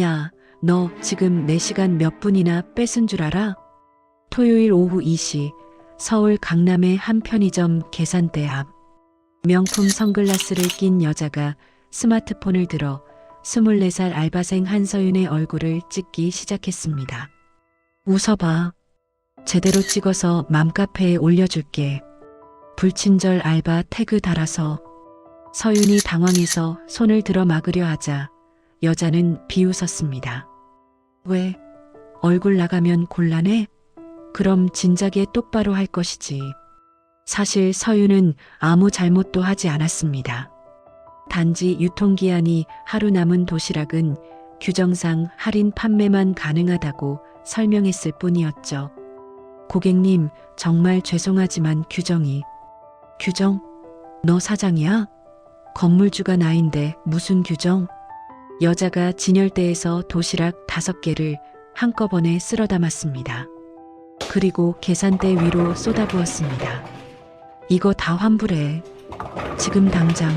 야, 너 지금 내 시간 몇 분이나 뺏은 줄 알아? 토요일 오후 2시 서울 강남의 한 편의점 계산대 앞. 명품 선글라스를 낀 여자가 스마트폰을 들어 24살 알바생 한서윤의 얼굴을 찍기 시작했습니다. 웃어봐. 제대로 찍어서 맘카페에 올려줄게. 불친절 알바 태그 달아서. 서윤이 당황해서 손을 들어 막으려 하자 여자는 비웃었습니다. 왜? 얼굴 나가면 곤란해? 그럼 진작에 똑바로 할 것이지. 사실 서윤은 아무 잘못도 하지 않았습니다. 단지 유통기한이 하루 남은 도시락은 규정상 할인 판매만 가능하다고 설명했을 뿐이었죠. 고객님, 정말 죄송하지만 규정이. 규정? 너 사장이야? 건물주가 나인데 무슨 규정? 여자가 진열대에서 도시락 5개를 한꺼번에 쓸어 담았습니다. 그리고 계산대 위로 쏟아부었습니다. 이거 다 환불해. 지금 당장.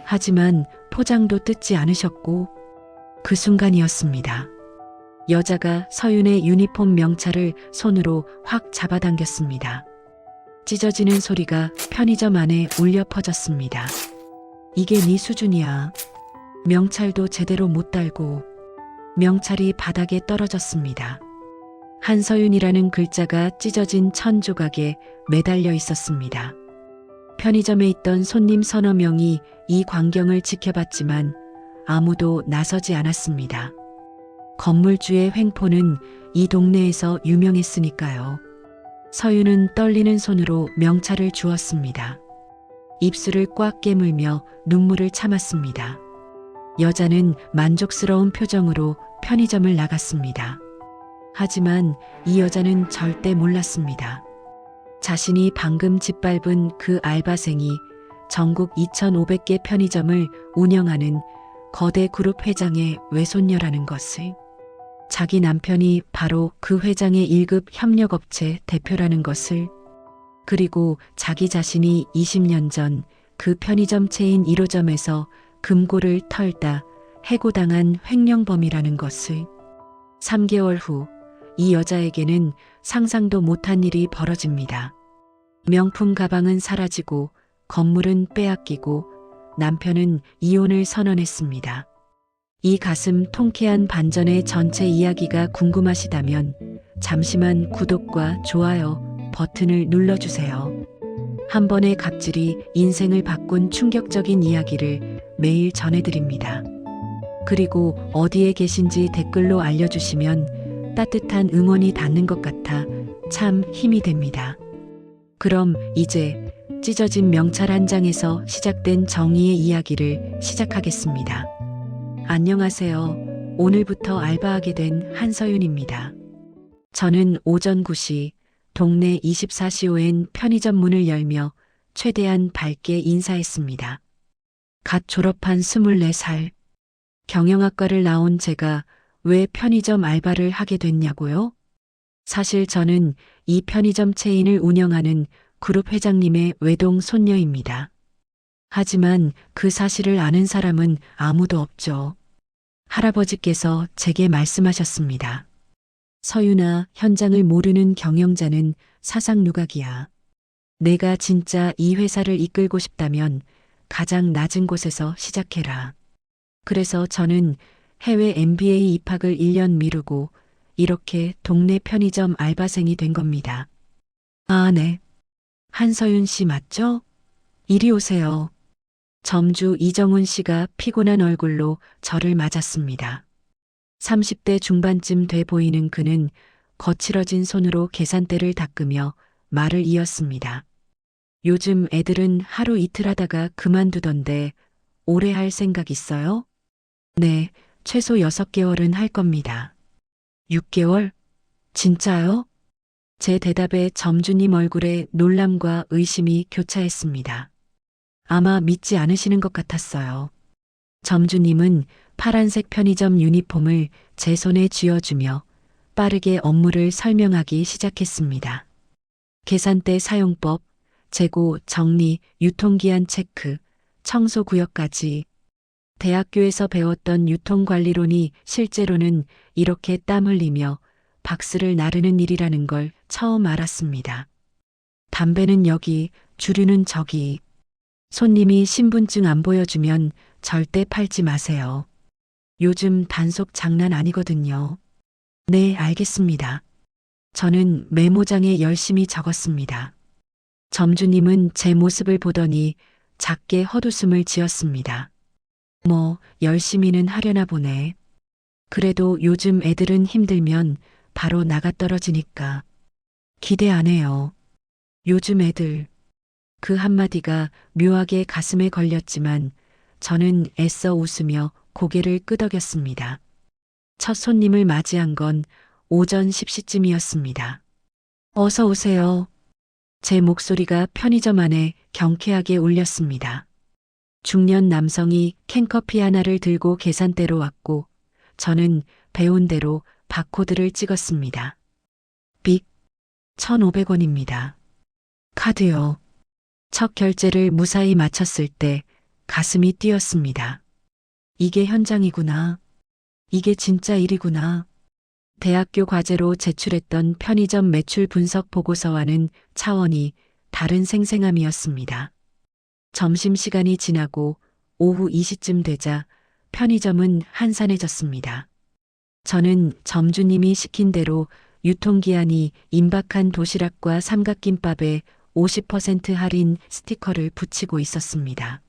하지만 포장도 뜯지 않으셨고 그 순간이었습니다. 여자가 서윤의 유니폼 명찰을 손으로 확 잡아당겼습니다. 찢어지는 소리가 편의점 안에 울려 퍼졌습니다. 이게 네 수준이야. 명찰도 제대로 못 달고. 명찰이 바닥에 떨어졌습니다. 한서윤이라는 글자가 찢어진 천 조각에 매달려 있었습니다. 편의점에 있던 손님 서너 명이 이 광경을 지켜봤지만 아무도 나서지 않았습니다. 건물주의 횡포는 이 동네에서 유명했으니까요. 서윤은 떨리는 손으로 명찰을 주었습니다. 입술을 꽉 깨물며 눈물을 참았습니다. 여자는 만족스러운 표정으로 편의점을 나갔습니다. 하지만 이 여자는 절대 몰랐습니다. 자신이 방금 짓밟은 그 알바생이 전국 2,500개 편의점을 운영하는 거대 그룹 회장의 외손녀라는 것을. 자기 남편이 바로 그 회장의 1급 협력업체 대표라는 것을. 그리고 자기 자신이 20년 전 그 편의점 체인 1호점에서 금고를 털다 해고당한 횡령범이라는 것을. 3개월 후 이 여자에게는 상상도 못한 일이 벌어집니다. 명품 가방은 사라지고 건물은 빼앗기고 남편은 이혼을 선언했습니다. 이 가슴 통쾌한 반전의 전체 이야기가 궁금하시다면 잠시만 구독과 좋아요 버튼을 눌러주세요. 한 번의 갑질이 인생을 바꾼 충격적인 이야기를 매일 전해드립니다. 그리고 어디에 계신지 댓글로 알려주시면 따뜻한 응원이 닿는 것 같아 참 힘이 됩니다. 그럼 이제 찢어진 명찰 한 장에서 시작된 정의의 이야기를 시작하겠습니다. 안녕하세요. 오늘부터 알바하게 된 한서윤입니다. 저는 오전 9시 동네 24시호엔 편의점 문을 열며 최대한 밝게 인사했습니다. 갓 졸업한 24살. 경영학과를 나온 제가 왜 편의점 알바를 하게 됐냐고요? 사실 저는 이 편의점 체인을 운영하는 그룹 회장님의 외동 손녀입니다. 하지만 그 사실을 아는 사람은 아무도 없죠. 할아버지께서 제게 말씀하셨습니다. 서윤아, 현장을 모르는 경영자는 사상누각이야. 내가 진짜 이 회사를 이끌고 싶다면 가장 낮은 곳에서 시작해라. 그래서 저는 해외 MBA 입학을 1년 미루고 이렇게 동네 편의점 알바생이 된 겁니다. 아, 네. 한서윤 씨 맞죠? 이리 오세요. 점주 이정훈 씨가 피곤한 얼굴로 저를 맞았습니다. 30대 중반쯤 돼 보이는 그는 거칠어진 손으로 계산대를 닦으며 말을 이었습니다. 요즘 애들은 하루 이틀 하다가 그만두던데 오래 할 생각 있어요? 네, 최소 6개월은 할 겁니다. 6개월? 진짜요? 제 대답에 점주님 얼굴에 놀람과 의심이 교차했습니다. 아마 믿지 않으시는 것 같았어요. 점주님은 파란색 편의점 유니폼을 제 손에 쥐어주며 빠르게 업무를 설명하기 시작했습니다. 계산대 사용법, 재고, 정리, 유통기한 체크, 청소 구역까지. 대학교에서 배웠던 유통관리론이 실제로는 이렇게 땀 흘리며 박스를 나르는 일이라는 걸 처음 알았습니다. 담배는 여기, 주류는 저기. 손님이 신분증 안 보여주면 절대 팔지 마세요. 요즘 단속 장난 아니거든요. 네, 알겠습니다. 저는 메모장에 열심히 적었습니다. 점주님은 제 모습을 보더니 작게 헛웃음을 지었습니다. 뭐, 열심히는 하려나 보네. 그래도 요즘 애들은 힘들면 바로 나가 떨어지니까. 기대 안 해요. 요즘 애들. 그 한마디가 묘하게 가슴에 걸렸지만 저는 애써 웃으며 고개를 끄덕였습니다. 첫 손님을 맞이한 건 오전 10시쯤이었습니다. 어서 오세요. 제 목소리가 편의점 안에 경쾌하게 울렸습니다. 중년 남성이 캔커피 하나를 들고 계산대로 왔고 저는 배운 대로 바코드를 찍었습니다. 빅 1,500원입니다. 카드요. 첫 결제를 무사히 마쳤을 때 가슴이 뛰었습니다. 이게 현장이구나. 이게 진짜 일이구나. 대학교 과제로 제출했던 편의점 매출 분석 보고서와는 차원이 다른 생생함이었습니다. 점심시간이 지나고 오후 2시쯤 되자 편의점은 한산해졌습니다. 저는 점주님이 시킨 대로 유통기한이 임박한 도시락과 삼각김밥에 50% 할인 스티커를 붙이고 있었습니다.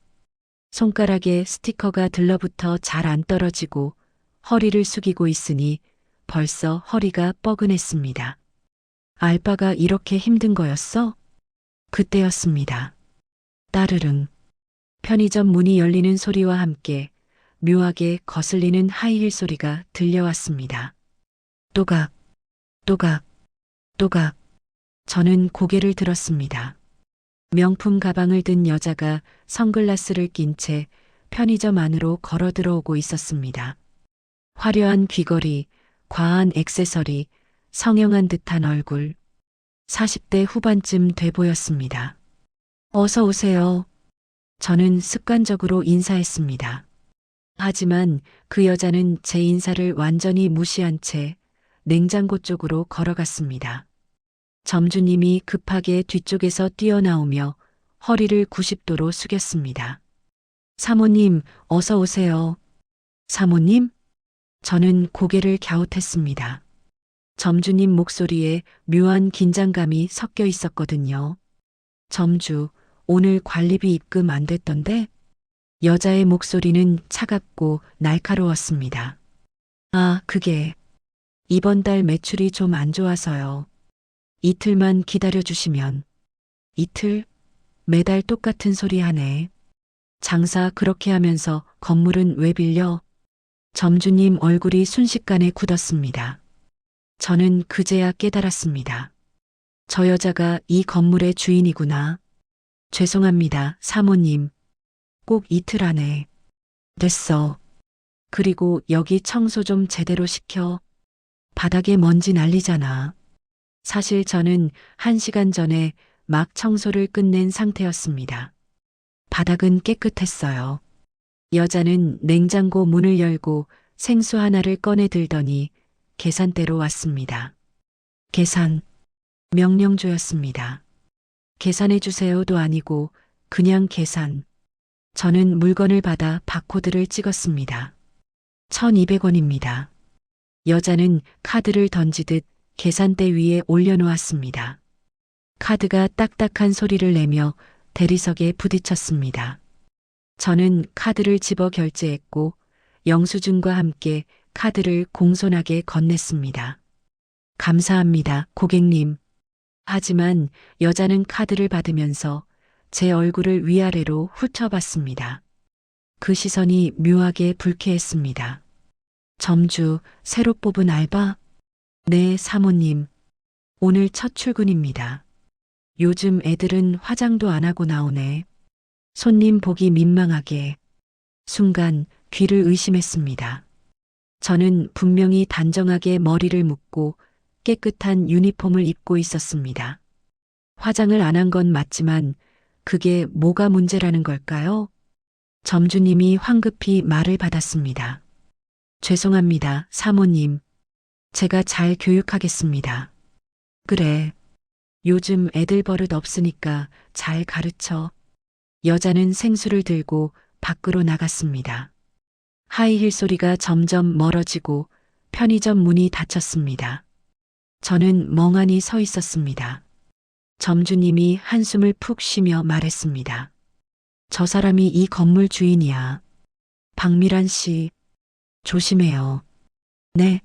손가락에 스티커가 들러붙어 잘 안 떨어지고 허리를 숙이고 있으니 벌써 허리가 뻐근했습니다. 알바가 이렇게 힘든 거였어? 그때였습니다. 따르릉. 편의점 문이 열리는 소리와 함께 묘하게 거슬리는 하이힐 소리가 들려왔습니다. 또각, 또각, 또각. 저는 고개를 들었습니다. 명품 가방을 든 여자가 선글라스를 낀 채 편의점 안으로 걸어 들어오고 있었습니다. 화려한 귀걸이, 과한 액세서리, 성형한 듯한 얼굴. 40대 후반쯤 돼 보였습니다. 어서 오세요. 저는 습관적으로 인사했습니다. 하지만 그 여자는 제 인사를 완전히 무시한 채 냉장고 쪽으로 걸어갔습니다. 점주님이 급하게 뒤쪽에서 뛰어나오며 허리를 90도로 숙였습니다. 사모님, 어서 오세요. 사모님? 저는 고개를 갸웃했습니다. 점주님 목소리에 묘한 긴장감이 섞여 있었거든요. 점주, 오늘 관리비 입금 안 됐던데? 여자의 목소리는 차갑고 날카로웠습니다. 아, 그게 이번 달 매출이 좀 안 좋아서요. 이틀만 기다려주시면. 이틀? 매달 똑같은 소리 하네. 장사 그렇게 하면서 건물은 왜 빌려? 점주님 얼굴이 순식간에 굳었습니다. 저는 그제야 깨달았습니다. 저 여자가 이 건물의 주인이구나. 죄송합니다, 사모님. 꼭 이틀 안에. 됐어. 그리고 여기 청소 좀 제대로 시켜. 바닥에 먼지 날리잖아. 사실 저는 1시간 전에 막 청소를 끝낸 상태였습니다. 바닥은 깨끗했어요. 여자는 냉장고 문을 열고 생수 하나를 꺼내 들더니 계산대로 왔습니다. 계산. 명령조였습니다. 계산해 주세요도 아니고 그냥 계산. 저는 물건을 받아 바코드를 찍었습니다. 1,200원입니다. 여자는 카드를 던지듯 계산대 위에 올려놓았습니다. 카드가 딱딱한 소리를 내며 대리석에 부딪혔습니다. 저는 카드를 집어 결제했고 영수증과 함께 카드를 공손하게 건넸습니다. 감사합니다, 고객님. 하지만 여자는 카드를 받으면서 제 얼굴을 위아래로 훑어봤습니다. 그 시선이 묘하게 불쾌했습니다. 점주, 새로 뽑은 알바? 네, 사모님. 오늘 첫 출근입니다. 요즘 애들은 화장도 안 하고 나오네. 손님 보기 민망하게. 순간 귀를 의심했습니다. 저는 분명히 단정하게 머리를 묶고 깨끗한 유니폼을 입고 있었습니다. 화장을 안 한 건 맞지만 그게 뭐가 문제라는 걸까요? 점주님이 황급히 말을 받았습니다. 죄송합니다, 사모님. 제가 잘 교육하겠습니다. 그래. 요즘 애들 버릇 없으니까 잘 가르쳐. 여자는 생수를 들고 밖으로 나갔습니다. 하이힐 소리가 점점 멀어지고 편의점 문이 닫혔습니다. 저는 멍하니 서 있었습니다. 점주님이 한숨을 푹 쉬며 말했습니다. 저 사람이 이 건물 주인이야. 박미란 씨, 조심해요. 네.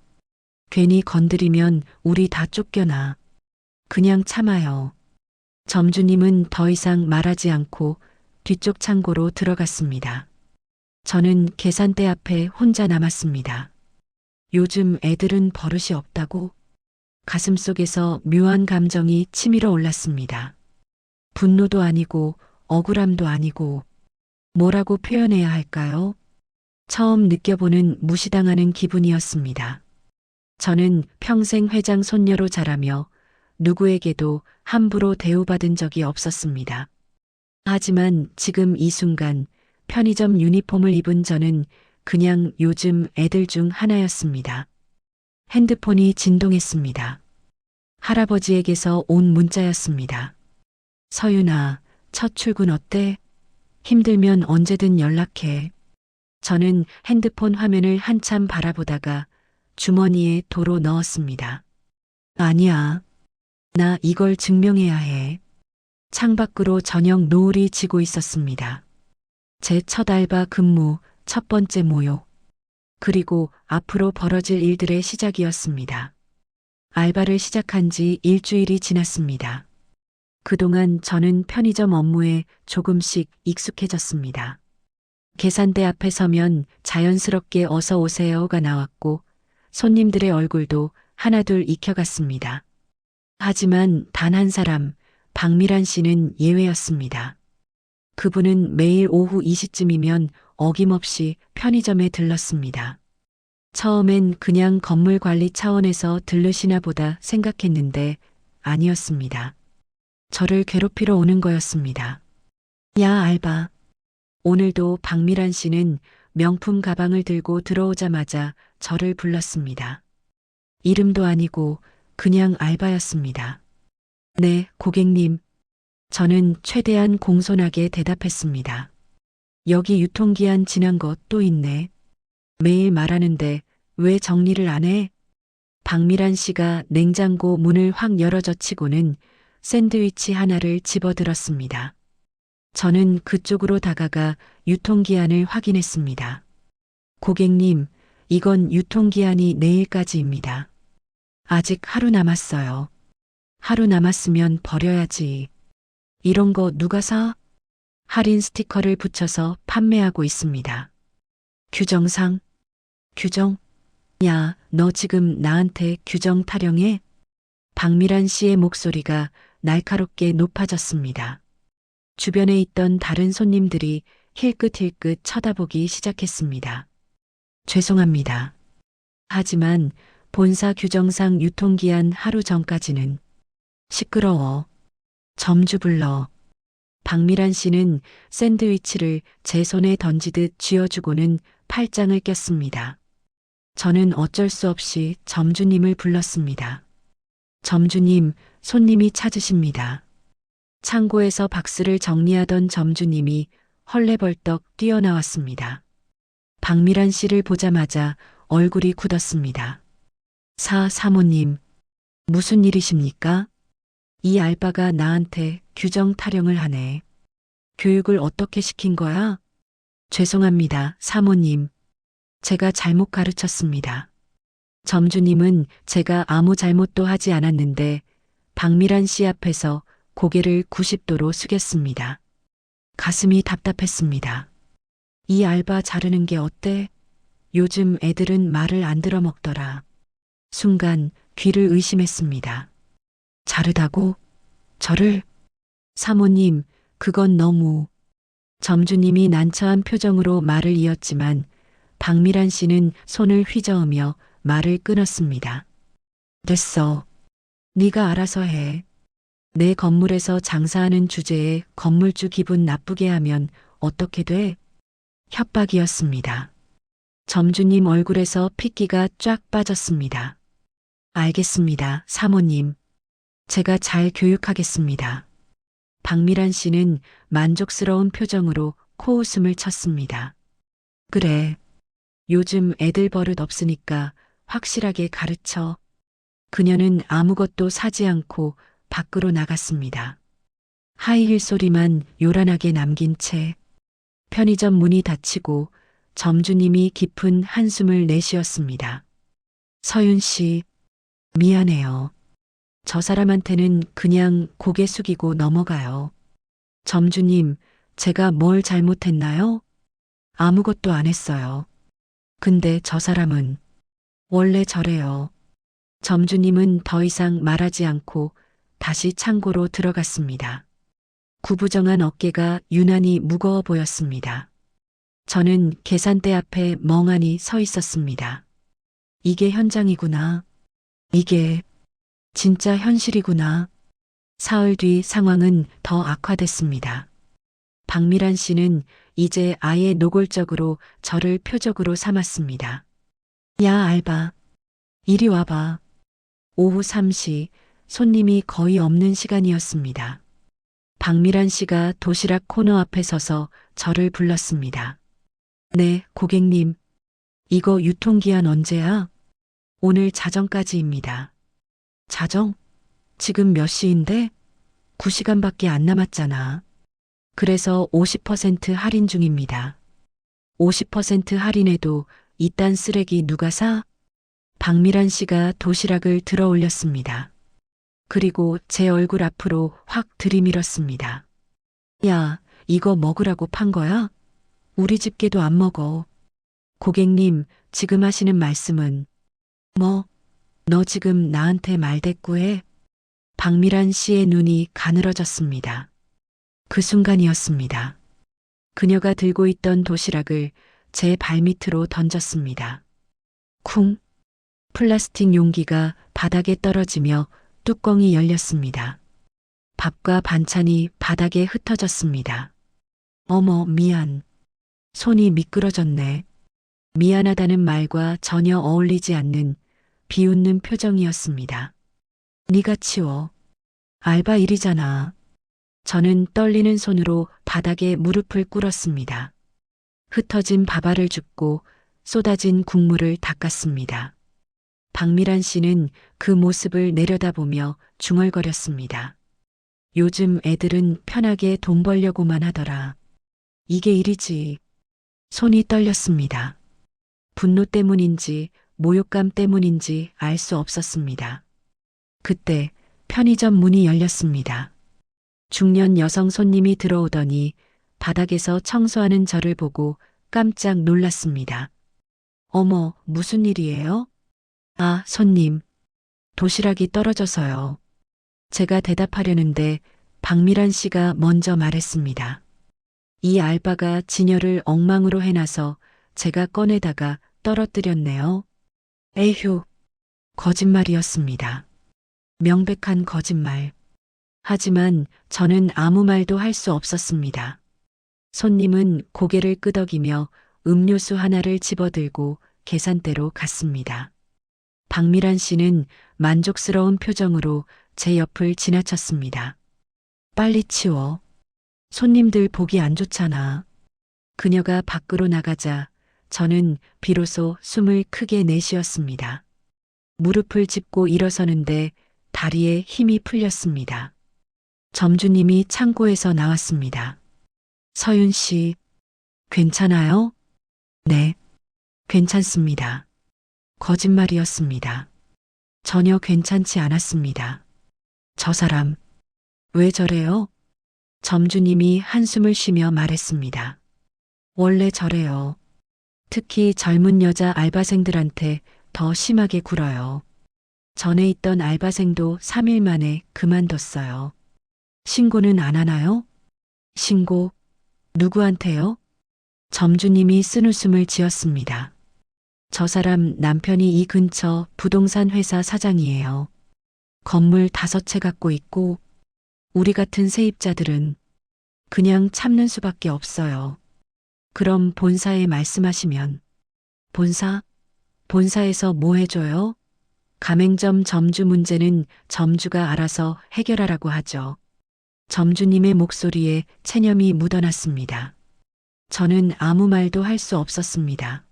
괜히 건드리면 우리 다 쫓겨나. 그냥 참아요. 점주님은 더 이상 말하지 않고 뒤쪽 창고로 들어갔습니다. 저는 계산대 앞에 혼자 남았습니다. 요즘 애들은 버릇이 없다고? 가슴속에서 묘한 감정이 치밀어 올랐습니다. 분노도 아니고 억울함도 아니고 뭐라고 표현해야 할까요? 처음 느껴보는 무시당하는 기분이었습니다. 저는 평생 회장 손녀로 자라며 누구에게도 함부로 대우받은 적이 없었습니다. 하지만 지금 이 순간 편의점 유니폼을 입은 저는 그냥 요즘 애들 중 하나였습니다. 핸드폰이 진동했습니다. 할아버지에게서 온 문자였습니다. 서윤아, 첫 출근 어때? 힘들면 언제든 연락해. 저는 핸드폰 화면을 한참 바라보다가 주머니에 도로 넣었습니다. 아니야. 나 이걸 증명해야 해. 창밖으로 저녁 노을이 지고 있었습니다. 제 첫 알바 근무, 첫 번째 모욕. 그리고 앞으로 벌어질 일들의 시작이었습니다. 알바를 시작한 지 일주일이 지났습니다. 그동안 저는 편의점 업무에 조금씩 익숙해졌습니다. 계산대 앞에 서면 자연스럽게 어서 오세요가 나왔고 손님들의 얼굴도 하나둘 익혀갔습니다. 하지만 단 한 사람, 박미란 씨는 예외였습니다. 그분은 매일 오후 2시쯤이면 어김없이 편의점에 들렀습니다. 처음엔 그냥 건물 관리 차원에서 들르시나 보다 생각했는데 아니었습니다. 저를 괴롭히러 오는 거였습니다. 야, 알바. 오늘도 박미란 씨는 명품 가방을 들고 들어오자마자 저를 불렀습니다. 이름도 아니고 그냥 알바였습니다. 네, 고객님. 저는 최대한 공손하게 대답했습니다. 여기 유통기한 지난 것 또 있네. 매일 말하는데 왜 정리를 안 해? 박미란 씨가 냉장고 문을 확 열어젖히고는 샌드위치 하나를 집어들었습니다. 저는 그쪽으로 다가가 유통기한을 확인했습니다. 고객님, 이건 유통기한이 내일까지입니다. 아직 하루 남았어요. 하루 남았으면 버려야지. 이런 거 누가 사? 할인 스티커를 붙여서 판매하고 있습니다. 규정상? 규정? 야, 너 지금 나한테 규정 타령해? 박미란 씨의 목소리가 날카롭게 높아졌습니다. 주변에 있던 다른 손님들이 힐끗힐끗 쳐다보기 시작했습니다. 죄송합니다. 하지만 본사 규정상 유통기한 하루 전까지는 시끄러워. 점주 불러. 박미란 씨는 샌드위치를 제 손에 던지듯 쥐어주고는 팔짱을 꼈습니다. 저는 어쩔 수 없이 점주님을 불렀습니다. 점주님, 손님이 찾으십니다. 창고에서 박스를 정리하던 점주님이 헐레벌떡 뛰어나왔습니다. 박미란 씨를 보자마자 얼굴이 굳었습니다. 사모님, 무슨 일이십니까? 이 알바가 나한테 규정 타령을 하네. 교육을 어떻게 시킨 거야? 죄송합니다, 사모님. 제가 잘못 가르쳤습니다. 점주님은 제가 아무 잘못도 하지 않았는데 박미란 씨 앞에서 고개를 90도로 숙였습니다. 가슴이 답답했습니다. 이 알바 자르는 게 어때? 요즘 애들은 말을 안 들어먹더라. 순간 귀를 의심했습니다. 자르다고? 저를? 사모님, 그건 너무... 점주님이 난처한 표정으로 말을 이었지만 박미란 씨는 손을 휘저으며 말을 끊었습니다. 됐어. 네가 알아서 해. 내 건물에서 장사하는 주제에 건물주 기분 나쁘게 하면 어떻게 돼? 협박이었습니다. 점주님 얼굴에서 핏기가 쫙 빠졌습니다. 알겠습니다, 사모님. 제가 잘 교육하겠습니다. 박미란 씨는 만족스러운 표정으로 코웃음을 쳤습니다. 그래. 요즘 애들 버릇 없으니까 확실하게 가르쳐. 그녀는 아무것도 사지 않고 밖으로 나갔습니다. 하이힐 소리만 요란하게 남긴 채 편의점 문이 닫히고 점주님이 깊은 한숨을 내쉬었습니다. 서윤 씨, 미안해요. 저 사람한테는 그냥 고개 숙이고 넘어가요. 점주님, 제가 뭘 잘못했나요? 아무것도 안 했어요. 근데 저 사람은 원래 저래요. 점주님은 더 이상 말하지 않고 다시 창고로 들어갔습니다. 구부정한 어깨가 유난히 무거워 보였습니다. 저는 계산대 앞에 멍하니 서 있었습니다. 이게 현장이구나. 이게 진짜 현실이구나. 사흘 뒤 상황은 더 악화됐습니다. 박미란 씨는 이제 아예 노골적으로 저를 표적으로 삼았습니다. 야, 알바. 이리 와봐. 오후 3시 손님이 거의 없는 시간이었습니다. 박미란 씨가 도시락 코너 앞에 서서 저를 불렀습니다. 네, 고객님. 이거 유통기한 언제야? 오늘 자정까지입니다. 자정? 지금 몇 시인데? 9시간밖에 안 남았잖아. 그래서 50% 할인 중입니다. 50% 할인해도 이딴 쓰레기 누가 사? 박미란 씨가 도시락을 들어 올렸습니다. 그리고 제 얼굴 앞으로 확 들이밀었습니다. 야, 이거 먹으라고 판 거야? 우리 집게도 안 먹어. 고객님, 지금 하시는 말씀은 뭐? 너 지금 나한테 말대꾸해? 박미란 씨의 눈이 가늘어졌습니다. 그 순간이었습니다. 그녀가 들고 있던 도시락을 제 발밑으로 던졌습니다. 쿵! 플라스틱 용기가 바닥에 떨어지며 뚜껑이 열렸습니다. 밥과 반찬이 바닥에 흩어졌습니다. 어머, 미안. 손이 미끄러졌네. 미안하다는 말과 전혀 어울리지 않는 비웃는 표정이었습니다. 네가 치워. 알바 일이잖아. 저는 떨리는 손으로 바닥에 무릎을 꿇었습니다. 흩어진 밥알을 줍고 쏟아진 국물을 닦았습니다. 박미란 씨는 그 모습을 내려다보며 중얼거렸습니다. 요즘 애들은 편하게 돈 벌려고만 하더라. 이게 일이지. 손이 떨렸습니다. 분노 때문인지 모욕감 때문인지 알 수 없었습니다. 그때 편의점 문이 열렸습니다. 중년 여성 손님이 들어오더니 바닥에서 청소하는 저를 보고 깜짝 놀랐습니다. 어머, 무슨 일이에요? 아, 손님. 도시락이 떨어져서요. 제가 대답하려는데 박미란 씨가 먼저 말했습니다. 이 알바가 진열을 엉망으로 해놔서 제가 꺼내다가 떨어뜨렸네요. 에휴, 거짓말이었습니다. 명백한 거짓말. 하지만 저는 아무 말도 할 수 없었습니다. 손님은 고개를 끄덕이며 음료수 하나를 집어들고 계산대로 갔습니다. 박미란 씨는 만족스러운 표정으로 제 옆을 지나쳤습니다. 빨리 치워. 손님들 보기 안 좋잖아. 그녀가 밖으로 나가자 저는 비로소 숨을 크게 내쉬었습니다. 무릎을 짚고 일어서는데 다리에 힘이 풀렸습니다. 점주님이 창고에서 나왔습니다. 서윤 씨, 괜찮아요? 네, 괜찮습니다. 거짓말이었습니다. 전혀 괜찮지 않았습니다. 저 사람, 왜 저래요? 점주님이 한숨을 쉬며 말했습니다. 원래 저래요. 특히 젊은 여자 알바생들한테 더 심하게 굴어요. 전에 있던 알바생도 3일 만에 그만뒀어요. 신고는 안 하나요? 신고? 누구한테요? 점주님이 쓴웃음을 지었습니다. 저 사람 남편이 이 근처 부동산 회사 사장이에요. 건물 5채 갖고 있고 우리 같은 세입자들은 그냥 참는 수밖에 없어요. 그럼 본사에 말씀하시면. 본사? 본사에서 뭐 해줘요? 가맹점 점주 문제는 점주가 알아서 해결하라고 하죠. 점주님의 목소리에 체념이 묻어났습니다. 저는 아무 말도 할 수 없었습니다.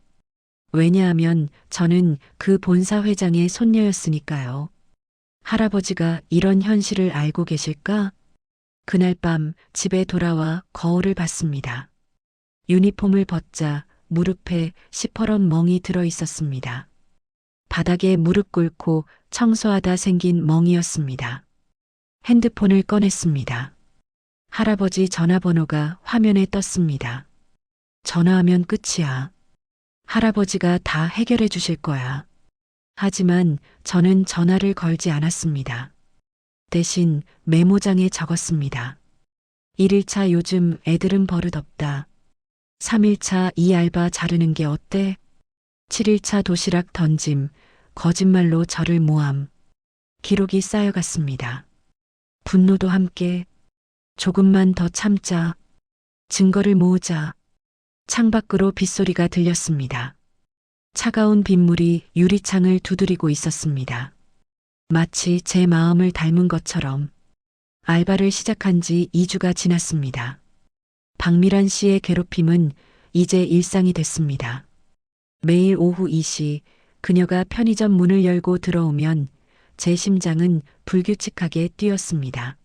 왜냐하면 저는 그 본사 회장의 손녀였으니까요. 할아버지가 이런 현실을 알고 계실까? 그날 밤 집에 돌아와 거울을 봤습니다. 유니폼을 벗자 무릎에 시퍼런 멍이 들어 있었습니다. 바닥에 무릎 꿇고 청소하다 생긴 멍이었습니다. 핸드폰을 꺼냈습니다. 할아버지 전화번호가 화면에 떴습니다. 전화하면 끝이야. 할아버지가 다 해결해 주실 거야. 하지만 저는 전화를 걸지 않았습니다. 대신 메모장에 적었습니다. 1일차 요즘 애들은 버릇없다. 3일차 이 알바 자르는 게 어때? 7일차 도시락 던짐, 거짓말로 저를 모함. 기록이 쌓여갔습니다. 분노도 함께 조금만 더 참자. 증거를 모으자. 창밖으로 빗소리가 들렸습니다. 차가운 빗물이 유리창을 두드리고 있었습니다. 마치 제 마음을 닮은 것처럼. 알바를 시작한 지 2주가 지났습니다. 박미란 씨의 괴롭힘은 이제 일상이 됐습니다. 매일 오후 2시 그녀가 편의점 문을 열고 들어오면 제 심장은 불규칙하게 뛰었습니다.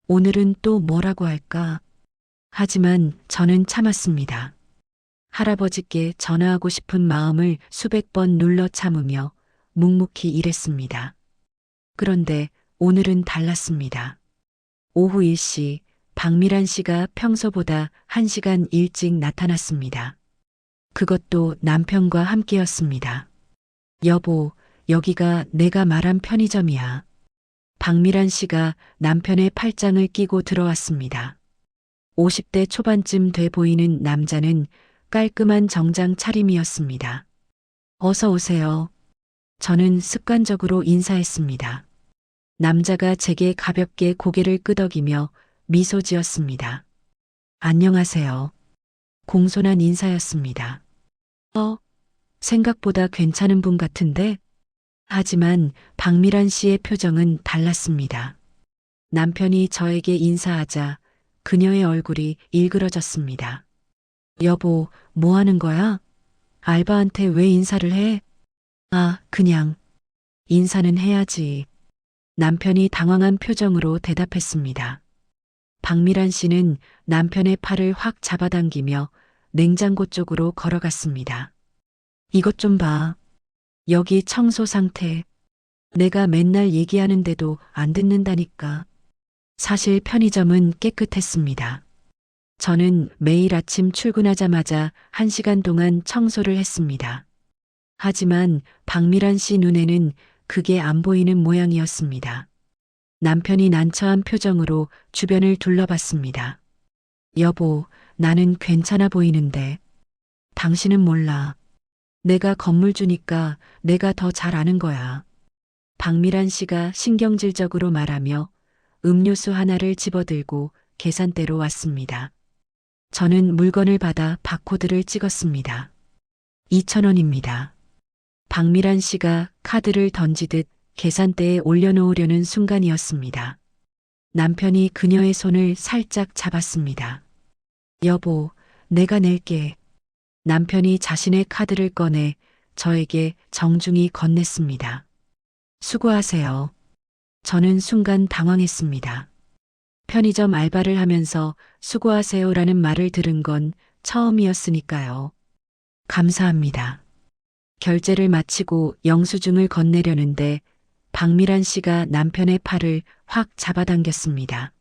오늘은 또 뭐라고 할까? 하지만 저는 참았습니다. 할아버지께 전화하고 싶은 마음을 수백 번 눌러 참으며 묵묵히 일했습니다. 그런데 오늘은 달랐습니다. 오후 1시 박미란 씨가 평소보다 1시간 일찍 나타났습니다. 그것도 남편과 함께였습니다. 여보, 여기가 내가 말한 편의점이야. 박미란 씨가 남편의 팔짱을 끼고 들어왔습니다. 50대 초반쯤 돼 보이는 남자는 깔끔한 정장 차림이었습니다. 어서 오세요. 저는 습관적으로 인사했습니다. 남자가 제게 가볍게 고개를 끄덕이며 미소 지었습니다. 안녕하세요. 공손한 인사였습니다. 생각보다 괜찮은 분 같은데? 하지만 박미란 씨의 표정은 달랐습니다. 남편이 저에게 인사하자 그녀의 얼굴이 일그러졌습니다. 여보, 뭐 하는 거야? 알바한테 왜 인사를 해? 그냥. 인사는 해야지. 남편이 당황한 표정으로 대답했습니다. 박미란 씨는 남편의 팔을 확 잡아당기며 냉장고 쪽으로 걸어갔습니다. 이것 좀 봐. 여기 청소 상태. 내가 맨날 얘기하는데도 안 듣는다니까. 사실 편의점은 깨끗했습니다. 저는 매일 아침 출근하자마자 1시간 동안 청소를 했습니다. 하지만 박미란 씨 눈에는 그게 안 보이는 모양이었습니다. 남편이 난처한 표정으로 주변을 둘러봤습니다. 여보, 나는 괜찮아 보이는데. 당신은 몰라. 내가 건물 주니까 내가 더 잘 아는 거야. 박미란 씨가 신경질적으로 말하며 음료수 하나를 집어들고 계산대로 왔습니다. 저는 물건을 받아 바코드를 찍었습니다. 2,000원입니다. 박미란 씨가 카드를 던지듯 계산대에 올려놓으려는 순간이었습니다. 남편이 그녀의 손을 살짝 잡았습니다. 여보, 내가 낼게. 남편이 자신의 카드를 꺼내 저에게 정중히 건넸습니다. 수고하세요. 저는 순간 당황했습니다. 편의점 알바를 하면서 수고하세요라는 말을 들은 건 처음이었으니까요. 감사합니다. 결제를 마치고 영수증을 건네려는데 박미란 씨가 남편의 팔을 확 잡아당겼습니다.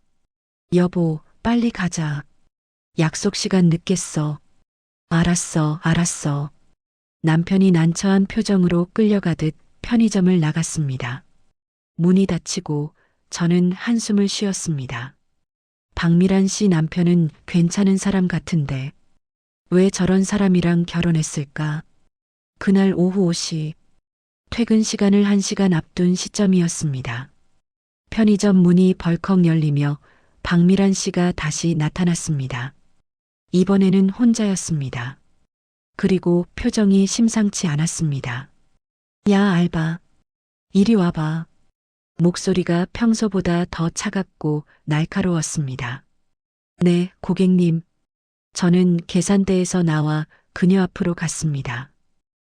여보, 빨리 가자. 약속 시간 늦겠어. 알았어. 남편이 난처한 표정으로 끌려가듯 편의점을 나갔습니다. 문이 닫히고 저는 한숨을 쉬었습니다. 박미란 씨 남편은 괜찮은 사람 같은데 왜 저런 사람이랑 결혼했을까? 그날 오후 5시, 퇴근 시간을 1시간 앞둔 시점이었습니다. 편의점 문이 벌컥 열리며 박미란 씨가 다시 나타났습니다. 이번에는 혼자였습니다. 그리고 표정이 심상치 않았습니다. 야, 알바. 이리 와봐. 목소리가 평소보다 더 차갑고 날카로웠습니다. 네, 고객님. 저는 계산대에서 나와 그녀 앞으로 갔습니다.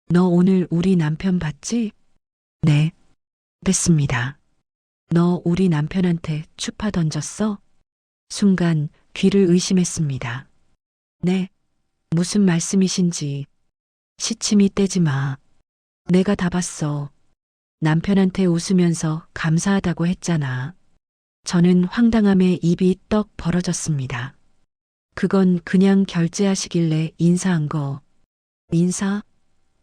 너 오늘 우리 남편 봤지? 네, 뵀습니다. 너 우리 남편한테 추파 던졌어? 순간 귀를 의심했습니다. 네, 무슨 말씀이신지. 시침이 떼지 마. 내가 다 봤어. 남편한테 웃으면서 감사하다고 했잖아. 저는 황당함에 입이 떡 벌어졌습니다. 그건 그냥 결제하시길래 인사한 거. 인사?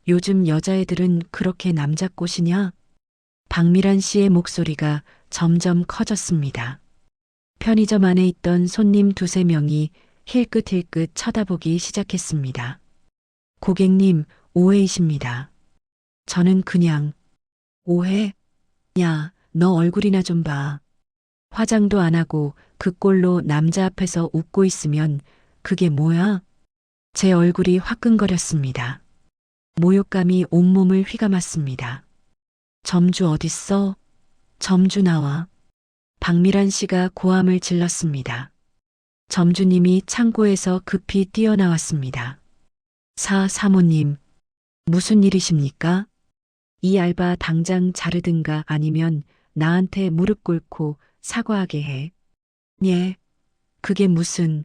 요즘 여자애들은 그렇게 남자 꽃이냐? 박미란 씨의 목소리가 점점 커졌습니다. 편의점 안에 있던 손님 두세 명이 힐끗힐끗 쳐다보기 시작했습니다. 고객님, 오해이십니다. 저는 그냥, 오해? 야, 너 얼굴이나 좀 봐. 화장도 안 하고 그 꼴로 남자 앞에서 웃고 있으면 그게 뭐야? 제 얼굴이 화끈거렸습니다. 모욕감이 온몸을 휘감았습니다. 점주 어딨어? 점주 나와. 박미란 씨가 고함을 질렀습니다. 점주님이 창고에서 급히 뛰어나왔습니다. 사모님, 무슨 일이십니까? 이 알바 당장 자르든가 아니면 나한테 무릎 꿇고 사과하게 해. 예, 그게 무슨,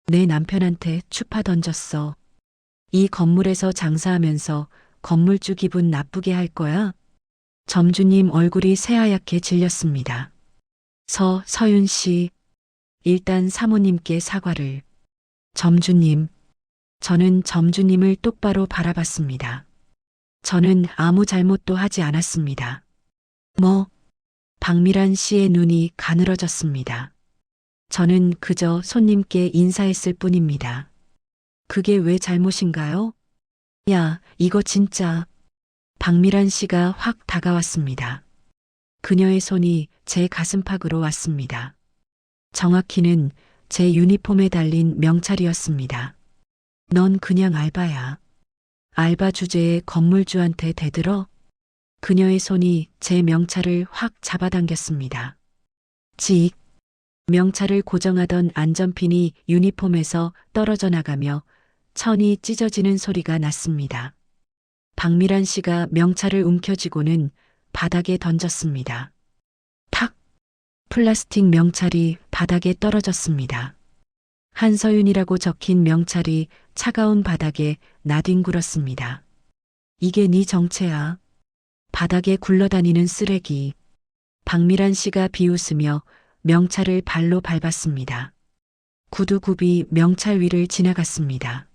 내 남편한테 추파 던졌어. 이 건물에서 장사하면서 건물주 기분 나쁘게 할 거야? 점주님 얼굴이 새하얗게 질렸습니다. 서윤 씨, 일단 사모님께 사과를. 점주님, 저는 점주님을 똑바로 바라봤습니다. 저는 아무 잘못도 하지 않았습니다. 뭐? 박미란 씨의 눈이 가늘어졌습니다. 저는 그저 손님께 인사했을 뿐입니다. 그게 왜 잘못인가요? 야, 이거 진짜. 박미란 씨가 확 다가왔습니다. 그녀의 손이 제 가슴팍으로 왔습니다. 정확히는 제 유니폼에 달린 명찰이었습니다. 넌 그냥 알바야. 알바 주제에 건물주한테 대들어? 그녀의 손이 제 명찰을 확 잡아당겼습니다. 직. 명찰을 고정하던 안전핀이 유니폼에서 떨어져 나가며 천이 찢어지는 소리가 났습니다. 박미란 씨가 명찰을 움켜쥐고는 바닥에 던졌습니다. 탁! 플라스틱 명찰이 바닥에 떨어졌습니다. 한서윤이라고 적힌 명찰이 차가운 바닥에 나뒹굴었습니다. 이게 네 정체야. 바닥에 굴러다니는 쓰레기. 박미란 씨가 비웃으며 명찰을 발로 밟았습니다. 구두굽이 명찰 위를 지나갔습니다.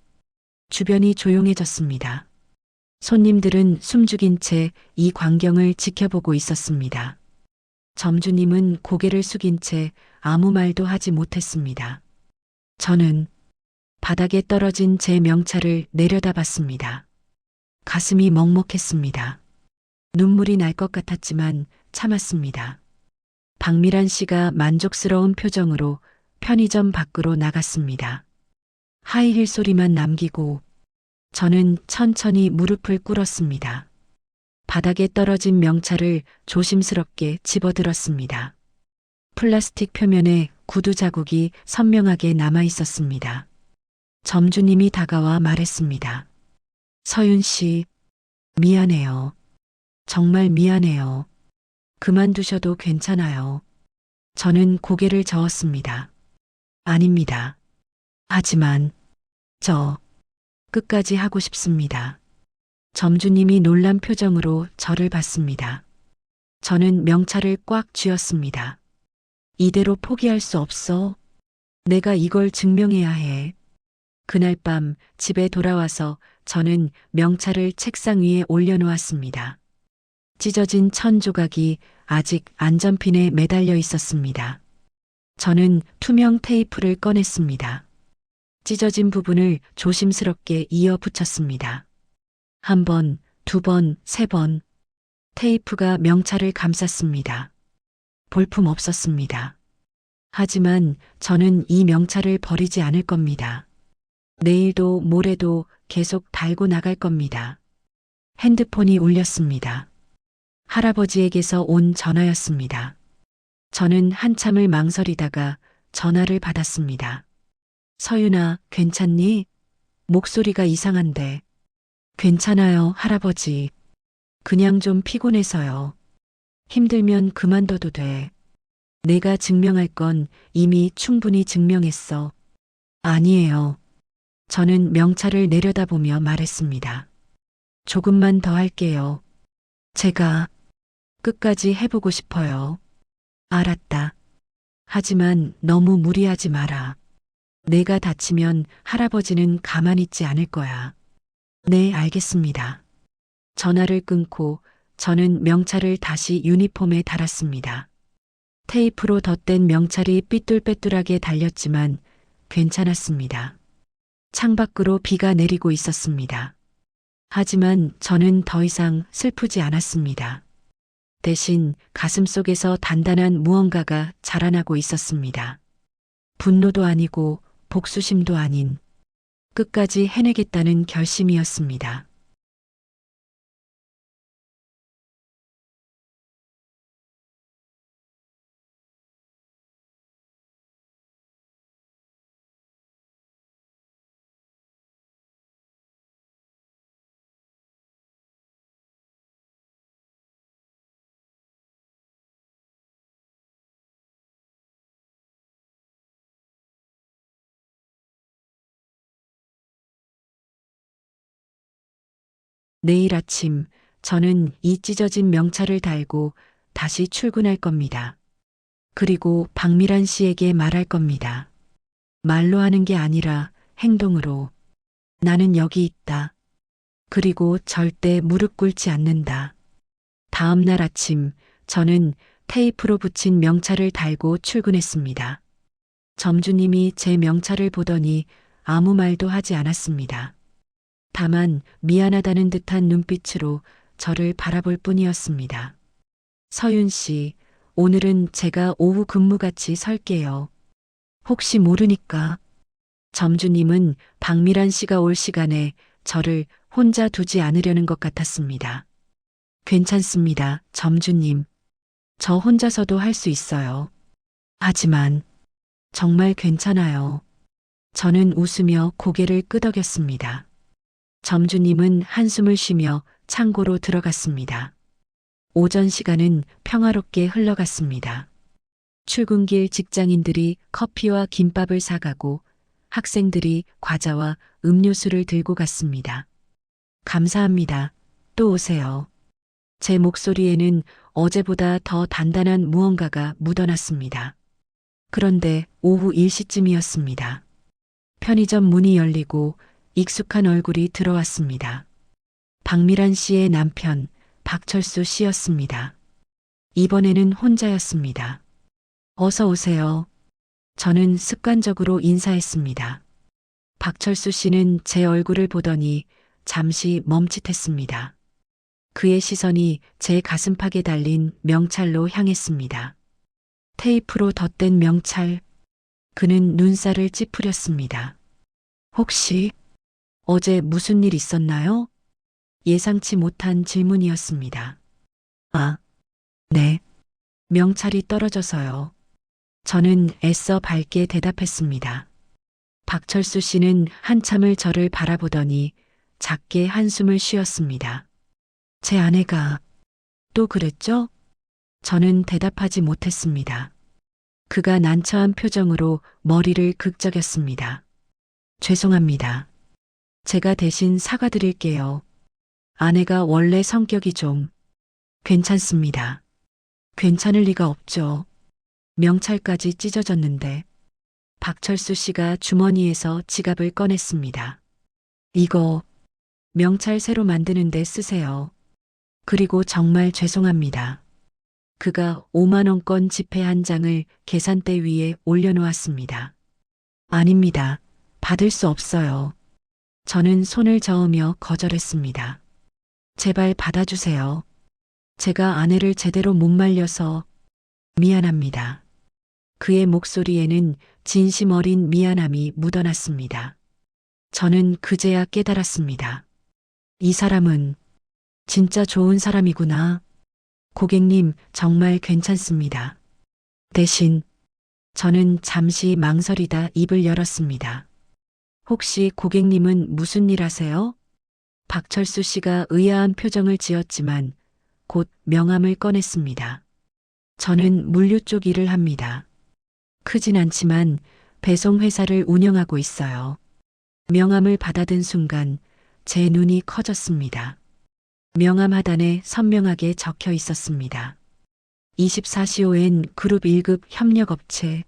주변이 조용해졌습니다. 손님들은 숨죽인 채 이 광경을 지켜보고 있었습니다. 점주님은 고개를 숙인 채 아무 말도 하지 못했습니다. 저는 바닥에 떨어진 제 명찰을 내려다봤습니다. 가슴이 먹먹했습니다. 눈물이 날 것 같았지만 참았습니다. 박미란 씨가 만족스러운 표정으로 편의점 밖으로 나갔습니다. 하이힐 소리만 남기고 저는 천천히 무릎을 꿇었습니다. 바닥에 떨어진 명찰을 조심스럽게 집어들었습니다. 플라스틱 표면에 구두 자국이 선명하게 남아 있었습니다. 점주님이 다가와 말했습니다. 서윤 씨, 미안해요. 정말 미안해요. 그만두셔도 괜찮아요. 저는 고개를 저었습니다. 아닙니다. 하지만 저 끝까지 하고 싶습니다. 점주님이 놀란 표정으로 저를 봤습니다. 저는 명찰을 꽉 쥐었습니다. 이대로 포기할 수 없어. 내가 이걸 증명해야 해. 그날 밤 집에 돌아와서 저는 명찰을 책상 위에 올려놓았습니다. 찢어진 천 조각이 아직 안전핀에 매달려 있었습니다. 저는 투명 테이프를 꺼냈습니다. 찢어진 부분을 조심스럽게 이어 붙였습니다. 한 번, 두 번, 세 번. 테이프가 명찰을 감쌌습니다. 볼품 없었습니다. 하지만 저는 이 명찰을 버리지 않을 겁니다. 내일도 모레도 계속 달고 나갈 겁니다. 핸드폰이 울렸습니다. 할아버지에게서 온 전화였습니다. 저는 한참을 망설이다가 전화를 받았습니다. 서윤아, 괜찮니? 목소리가 이상한데. 괜찮아요, 할아버지. 그냥 좀 피곤해서요. 힘들면 그만둬도 돼. 내가 증명할 건 이미 충분히 증명했어. 아니에요. 저는 명찰을 내려다보며 말했습니다. 조금만 더 할게요. 제가 끝까지 해보고 싶어요. 알았다. 하지만 너무 무리하지 마라. 내가 다치면 할아버지는 가만히 있지 않을 거야. 네, 알겠습니다. 전화를 끊고 저는 명찰을 다시 유니폼에 달았습니다. 테이프로 덧댄 명찰이 삐뚤빼뚤하게 달렸지만 괜찮았습니다. 창밖으로 비가 내리고 있었습니다. 하지만 저는 더 이상 슬프지 않았습니다. 대신 가슴속에서 단단한 무언가가 자라나고 있었습니다. 분노도 아니고 복수심도 아닌 끝까지 해내겠다는 결심이었습니다. 내일 아침 저는 이 찢어진 명찰을 달고 다시 출근할 겁니다. 그리고 박미란 씨에게 말할 겁니다. 말로 하는 게 아니라 행동으로. 나는 여기 있다. 그리고 절대 무릎 꿇지 않는다. 다음 날 아침 저는 테이프로 붙인 명찰을 달고 출근했습니다. 점주님이 제 명찰을 보더니 아무 말도 하지 않았습니다. 다만 미안하다는 듯한 눈빛으로 저를 바라볼 뿐이었습니다. 서윤 씨, 오늘은 제가 오후 근무같이 설게요. 혹시 모르니까. 점주님은 박미란 씨가 올 시간에 저를 혼자 두지 않으려는 것 같았습니다. 괜찮습니다, 점주님. 저 혼자서도 할 수 있어요. 하지만 정말 괜찮아요. 저는 웃으며 고개를 끄덕였습니다. 점주님은 한숨을 쉬며 창고로 들어갔습니다. 오전 시간은 평화롭게 흘러갔습니다. 출근길 직장인들이 커피와 김밥을 사가고 학생들이 과자와 음료수를 들고 갔습니다. 감사합니다. 또 오세요. 제 목소리에는 어제보다 더 단단한 무언가가 묻어났습니다. 그런데 오후 1시쯤이었습니다. 편의점 문이 열리고 익숙한 얼굴이 들어왔습니다. 박미란 씨의 남편 박철수 씨였습니다. 이번에는 혼자였습니다. 어서 오세요. 저는 습관적으로 인사했습니다. 박철수 씨는 제 얼굴을 보더니 잠시 멈칫했습니다. 그의 시선이 제 가슴팍에 달린 명찰로 향했습니다. 테이프로 덧댄 명찰. 그는 눈살을 찌푸렸습니다. 혹시 어제 무슨 일 있었나요? 예상치 못한 질문이었습니다. 아, 네. 명찰이 떨어져서요. 저는 애써 밝게 대답했습니다. 박철수 씨는 한참을 저를 바라보더니 작게 한숨을 쉬었습니다. 제 아내가 또 그랬죠? 저는 대답하지 못했습니다. 그가 난처한 표정으로 머리를 극적였습니다. 죄송합니다. 제가 대신 사과드릴게요. 아내가 원래 성격이 좀 괜찮습니다. 괜찮을 리가 없죠. 명찰까지 찢어졌는데. 박철수 씨가 주머니에서 지갑을 꺼냈습니다. 이거 명찰 새로 만드는데 쓰세요. 그리고 정말 죄송합니다. 그가 5만 원권 지폐 한 장을 계산대 위에 올려놓았습니다. 아닙니다. 받을 수 없어요. 저는 손을 저으며 거절했습니다. 제발 받아주세요. 제가 아내를 제대로 못 말려서 미안합니다. 그의 목소리에는 진심 어린 미안함이 묻어났습니다. 저는 그제야 깨달았습니다. 이 사람은 진짜 좋은 사람이구나. 고객님, 정말 괜찮습니다. 대신 저는 잠시 망설이다 입을 열었습니다. 혹시 고객님은 무슨 일 하세요? 박철수 씨가 의아한 표정을 지었지만 곧 명함을 꺼냈습니다. 저는 물류 쪽 일을 합니다. 크진 않지만 배송회사를 운영하고 있어요. 명함을 받아든 순간 제 눈이 커졌습니다. 명함 하단에 선명하게 적혀 있었습니다. 24시오엔 그룹 1급 협력업체.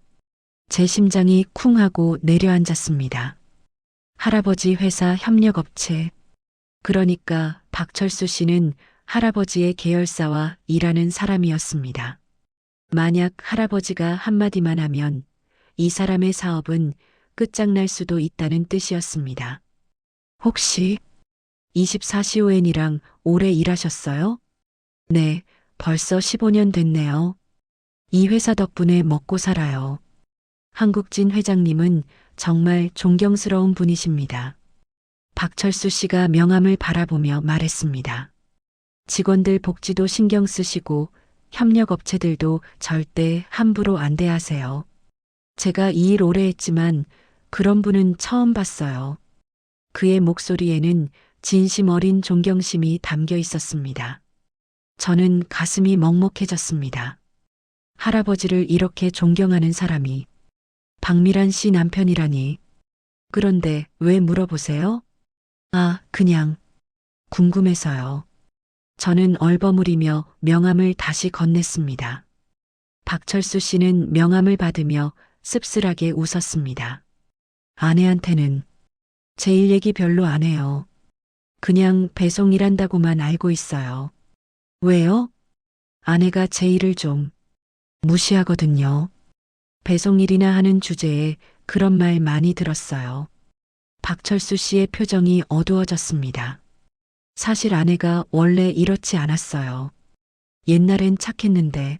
제 심장이 쿵 하고 내려앉았습니다. 할아버지 회사 협력업체. 그러니까 박철수 씨는 할아버지의 계열사와 일하는 사람이었습니다. 만약 할아버지가 한마디만 하면 이 사람의 사업은 끝장날 수도 있다는 뜻이었습니다. 혹시 24시오엔이랑 오래 일하셨어요? 네, 벌써 15년 됐네요. 이 회사 덕분에 먹고 살아요. 한국진 회장님은 정말 존경스러운 분이십니다. 박철수 씨가 명함을 바라보며 말했습니다. 직원들 복지도 신경 쓰시고 협력업체들도 절대 함부로 안 대하세요. 제가 이 일 오래 했지만 그런 분은 처음 봤어요. 그의 목소리에는 진심 어린 존경심이 담겨 있었습니다. 저는 가슴이 먹먹해졌습니다. 할아버지를 이렇게 존경하는 사람이 박미란 씨 남편이라니. 그런데 왜 물어보세요? 아, 그냥 궁금해서요. 저는 얼버무리며 명함을 다시 건넸습니다. 박철수 씨는 명함을 받으며 씁쓸하게 웃었습니다. 아내한테는 제 일 얘기 별로 안 해요. 그냥 배송 일한다고만 알고 있어요. 왜요? 아내가 제 일을 좀 무시하거든요. 배송 일이나 하는 주제에 그런 말 많이 들었어요. 박철수 씨의 표정이 어두워졌습니다. 사실 아내가 원래 이렇지 않았어요. 옛날엔 착했는데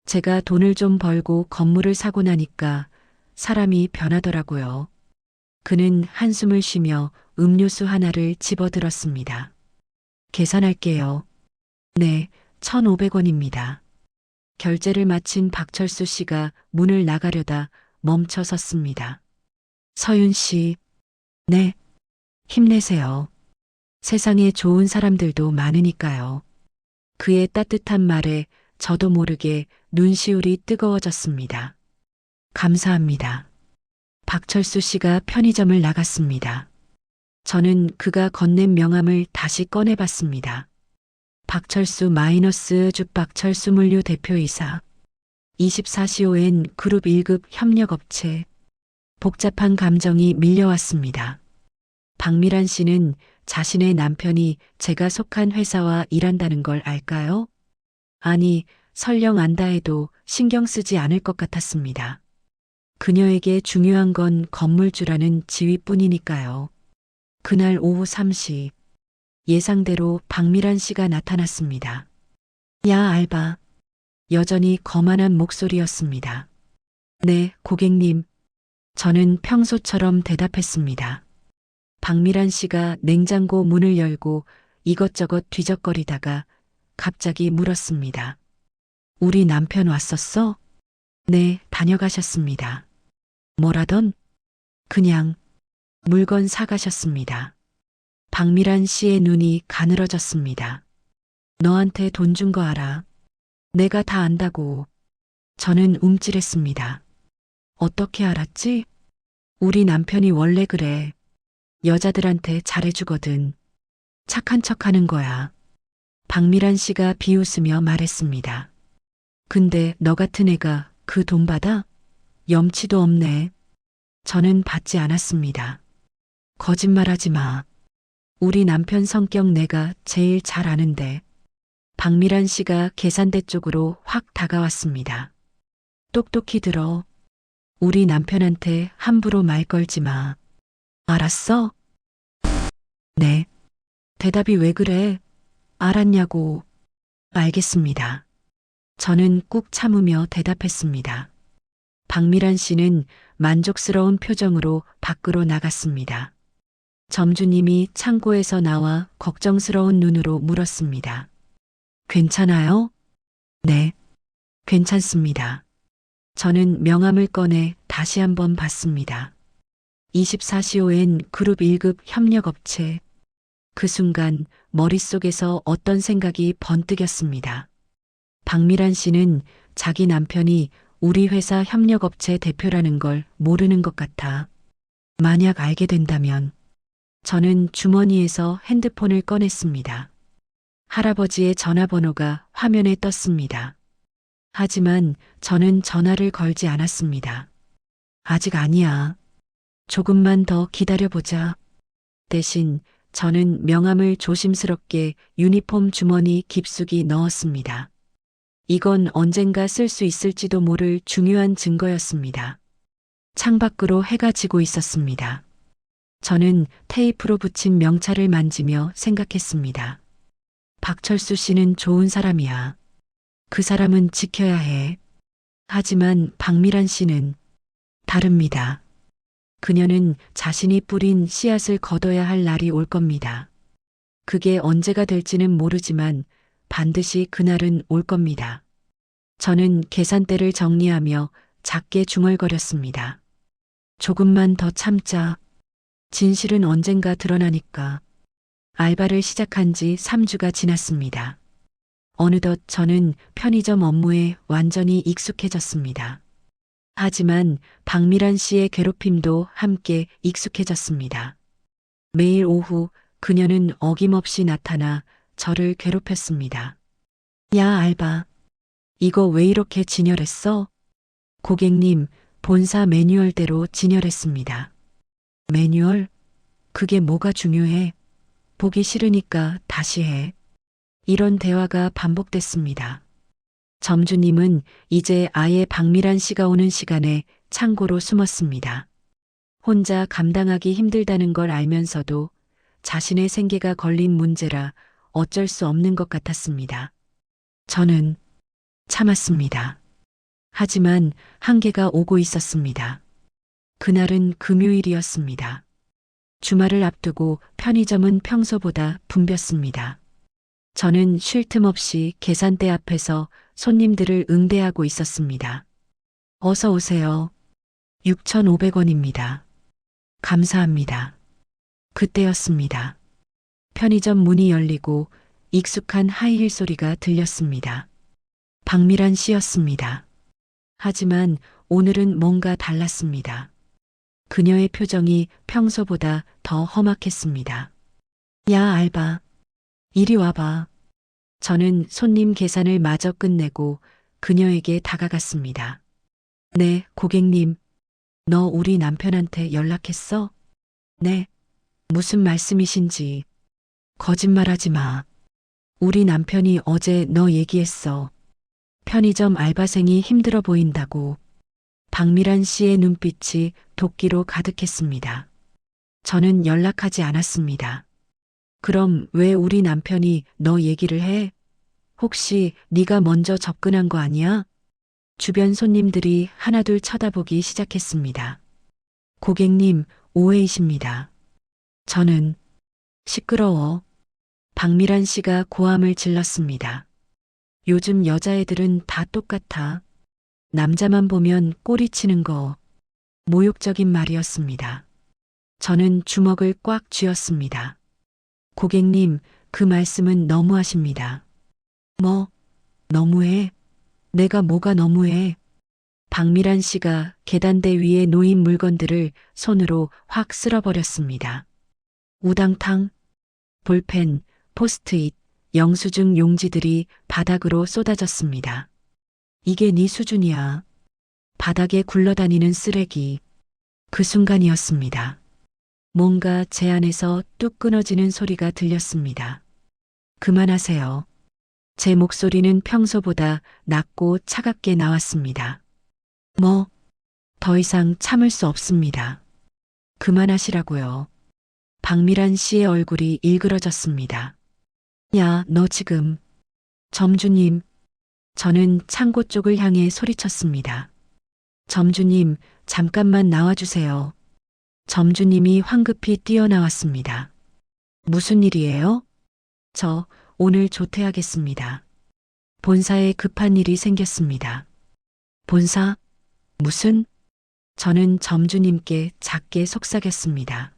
제가 돈을 좀 벌고 건물을 사고 나니까 사람이 변하더라고요. 그는 한숨을 쉬며 음료수 하나를 집어들었습니다. 계산할게요. 네, 1,500원입니다. 결제를 마친 박철수 씨가 문을 나가려다 멈춰 섰습니다. 서윤 씨, 네, 힘내세요. 세상에 좋은 사람들도 많으니까요. 그의 따뜻한 말에 저도 모르게 눈시울이 뜨거워졌습니다. 감사합니다. 박철수 씨가 편의점을 나갔습니다. 저는 그가 건넨 명함을 다시 꺼내봤습니다. 박철수 마이너스 주 박철수 물류 대표이사. 24시오엔 그룹 1급 협력업체. 복잡한 감정이 밀려왔습니다. 박미란 씨는 자신의 남편이 제가 속한 회사와 일한다는 걸 알까요? 아니, 설령 안다 해도 신경 쓰지 않을 것 같았습니다. 그녀에게 중요한 건 건물주라는 지위뿐이니까요. 그날 오후 3시, 예상대로 박미란 씨가 나타났습니다. 야, 알바. 여전히 거만한 목소리였습니다. 네, 고객님. 저는 평소처럼 대답했습니다. 박미란 씨가 냉장고 문을 열고 이것저것 뒤적거리다가 갑자기 물었습니다. 우리 남편 왔었어? 네, 다녀가셨습니다. 뭐라던? 그냥 물건 사가셨습니다. 박미란 씨의 눈이 가늘어졌습니다. 너한테 돈 준 거 알아? 내가 다 안다고. 저는 움찔했습니다. 어떻게 알았지? 우리 남편이 원래 그래. 여자들한테 잘해주거든. 착한 척 하는 거야. 박미란 씨가 비웃으며 말했습니다. 근데 너 같은 애가 그 돈 받아? 염치도 없네. 저는 받지 않았습니다. 거짓말하지 마. 우리 남편 성격 내가 제일 잘 아는데. 박미란 씨가 계산대 쪽으로 확 다가왔습니다. 똑똑히 들어. 우리 남편한테 함부로 말 걸지 마. 알았어? 네. 대답이 왜 그래? 알았냐고. 알겠습니다. 저는 꾹 참으며 대답했습니다. 박미란 씨는 만족스러운 표정으로 밖으로 나갔습니다. 점주님이 창고에서 나와 걱정스러운 눈으로 물었습니다. 괜찮아요? 네, 괜찮습니다. 저는 명함을 꺼내 다시 한번 봤습니다. 24시호엔 그룹 1급 협력업체. 그 순간 머릿속에서 어떤 생각이 번뜩였습니다. 박미란 씨는 자기 남편이 우리 회사 협력업체 대표라는 걸 모르는 것 같아. 만약 알게 된다면 저는 주머니에서 핸드폰을 꺼냈습니다. 할아버지의 전화번호가 화면에 떴습니다. 하지만 저는 전화를 걸지 않았습니다. 아직 아니야. 조금만 더 기다려보자. 대신 저는 명함을 조심스럽게 유니폼 주머니 깊숙이 넣었습니다. 이건 언젠가 쓸 수 있을지도 모를 중요한 증거였습니다. 창밖으로 해가 지고 있었습니다. 저는 테이프로 붙인 명찰을 만지며 생각했습니다. 박철수 씨는 좋은 사람이야. 그 사람은 지켜야 해. 하지만 박미란 씨는 다릅니다. 그녀는 자신이 뿌린 씨앗을 거둬야 할 날이 올 겁니다. 그게 언제가 될지는 모르지만 반드시 그날은 올 겁니다. 저는 계산대를 정리하며 작게 중얼거렸습니다. 조금만 더 참자. 진실은 언젠가 드러나니까. 알바를 시작한 지 3주가 지났습니다. 어느덧 저는 편의점 업무에 완전히 익숙해졌습니다. 하지만 박미란 씨의 괴롭힘도 함께 익숙해졌습니다. 매일 오후 그녀는 어김없이 나타나 저를 괴롭혔습니다. 야, 알바. 이거 왜 이렇게 진열했어? 고객님, 본사 매뉴얼대로 진열했습니다. 매뉴얼? 그게 뭐가 중요해? 보기 싫으니까 다시 해. 이런 대화가 반복됐습니다. 점주님은 이제 아예 박미란 씨가 오는 시간에 창고로 숨었습니다. 혼자 감당하기 힘들다는 걸 알면서도 자신의 생계가 걸린 문제라 어쩔 수 없는 것 같았습니다. 저는 참았습니다. 하지만 한계가 오고 있었습니다. 그날은 금요일이었습니다. 주말을 앞두고 편의점은 평소보다 붐볐습니다. 저는 쉴 틈 없이 계산대 앞에서 손님들을 응대하고 있었습니다. 어서 오세요. 6,500원입니다. 감사합니다. 그때였습니다. 편의점 문이 열리고 익숙한 하이힐 소리가 들렸습니다. 박미란 씨였습니다. 하지만 오늘은 뭔가 달랐습니다. 그녀의 표정이 평소보다 더 험악했습니다. 야, 알바. 이리 와봐. 저는 손님 계산을 마저 끝내고 그녀에게 다가갔습니다. 네, 고객님. 너 우리 남편한테 연락했어? 네. 무슨 말씀이신지. 거짓말하지 마. 우리 남편이 어제 너 얘기했어. 편의점 알바생이 힘들어 보인다고. 박미란 씨의 눈빛이 도끼로 가득했습니다. 저는 연락하지 않았습니다. 그럼 왜 우리 남편이 너 얘기를 해? 혹시 네가 먼저 접근한 거 아니야? 주변 손님들이 하나둘 쳐다보기 시작했습니다. 고객님, 오해이십니다. 저는 시끄러워. 박미란 씨가 고함을 질렀습니다. 요즘 여자애들은 다 똑같아. 남자만 보면 꼬리치는 거. 모욕적인 말이었습니다. 저는 주먹을 꽉 쥐었습니다. 고객님, 그 말씀은 너무하십니다. 뭐, 너무해? 내가 뭐가 너무해? 박미란 씨가 계단대 위에 놓인 물건들을 손으로 확 쓸어버렸습니다. 우당탕, 볼펜, 포스트잇, 영수증 용지들이 바닥으로 쏟아졌습니다. 이게 네 수준이야. 바닥에 굴러다니는 쓰레기. 그 순간이었습니다. 뭔가 제 안에서 뚝 끊어지는 소리가 들렸습니다. 그만하세요. 제 목소리는 평소보다 낮고 차갑게 나왔습니다. 뭐, 더 이상 참을 수 없습니다. 그만하시라고요. 박미란 씨의 얼굴이 일그러졌습니다. 야, 너 지금. 점주님. 저는 창고 쪽을 향해 소리쳤습니다. 점주님, 잠깐만 나와주세요. 점주님이 황급히 뛰어나왔습니다. 무슨 일이에요? 저 오늘 조퇴하겠습니다. 본사에 급한 일이 생겼습니다. 본사? 무슨? 저는 점주님께 작게 속삭였습니다.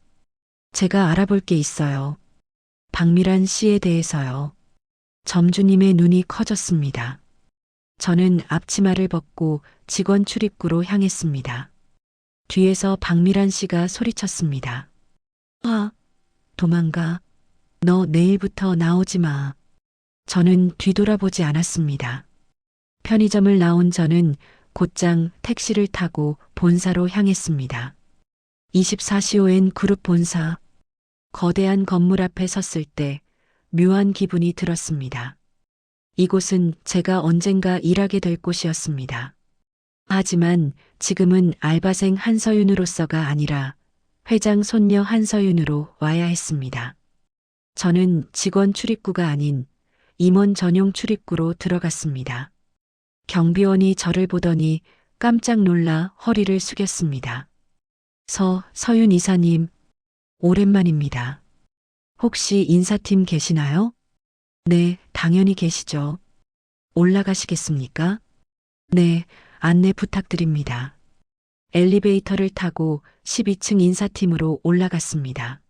제가 알아볼 게 있어요. 박미란 씨에 대해서요. 점주님의 눈이 커졌습니다. 저는 앞치마를 벗고 직원 출입구로 향했습니다. 뒤에서 박미란 씨가 소리쳤습니다. 아, 도망가. 너 내일부터 나오지 마. 저는 뒤돌아보지 않았습니다. 편의점을 나온 저는 곧장 택시를 타고 본사로 향했습니다. 24시호엔 그룹 본사. 거대한 건물 앞에 섰을 때 묘한 기분이 들었습니다. 이곳은 제가 언젠가 일하게 될 곳이었습니다. 하지만 지금은 알바생 한서윤으로서가 아니라 회장 손녀 한서윤으로 와야 했습니다. 저는 직원 출입구가 아닌 임원 전용 출입구로 들어갔습니다. 경비원이 저를 보더니 깜짝 놀라 허리를 숙였습니다. 서윤 이사님, 오랜만입니다. 혹시 인사팀 계시나요? 네, 당연히 계시죠. 올라가시겠습니까? 네, 안내 부탁드립니다. 엘리베이터를 타고 12층 인사팀으로 올라갔습니다.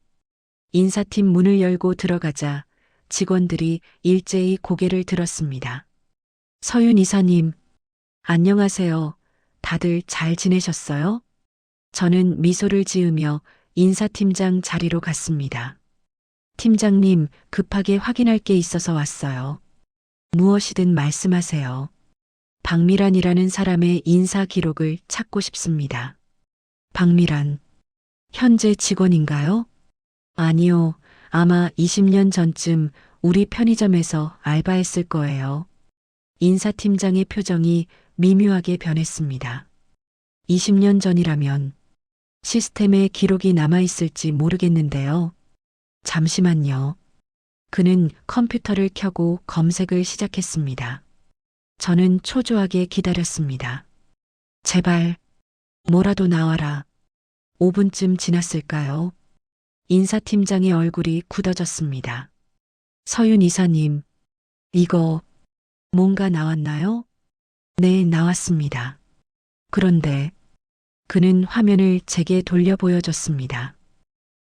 인사팀 문을 열고 들어가자 직원들이 일제히 고개를 들었습니다. 서윤 이사님, 안녕하세요. 다들 잘 지내셨어요? 저는 미소를 지으며 인사팀장 자리로 갔습니다. 팀장님, 급하게 확인할 게 있어서 왔어요. 무엇이든 말씀하세요. 박미란이라는 사람의 인사 기록을 찾고 싶습니다. 박미란, 현재 직원인가요? 아니요, 아마 20년 전쯤 우리 편의점에서 알바했을 거예요. 인사팀장의 표정이 미묘하게 변했습니다. 20년 전이라면 시스템에 기록이 남아있을지 모르겠는데요. 잠시만요. 그는 컴퓨터를 켜고 검색을 시작했습니다. 저는 초조하게 기다렸습니다. 제발, 뭐라도 나와라. 5분쯤 지났을까요? 인사팀장의 얼굴이 굳어졌습니다. 서윤 이사님, 이거 뭔가 나왔나요? 네, 나왔습니다. 그런데 그는 화면을 제게 돌려 보여줬습니다.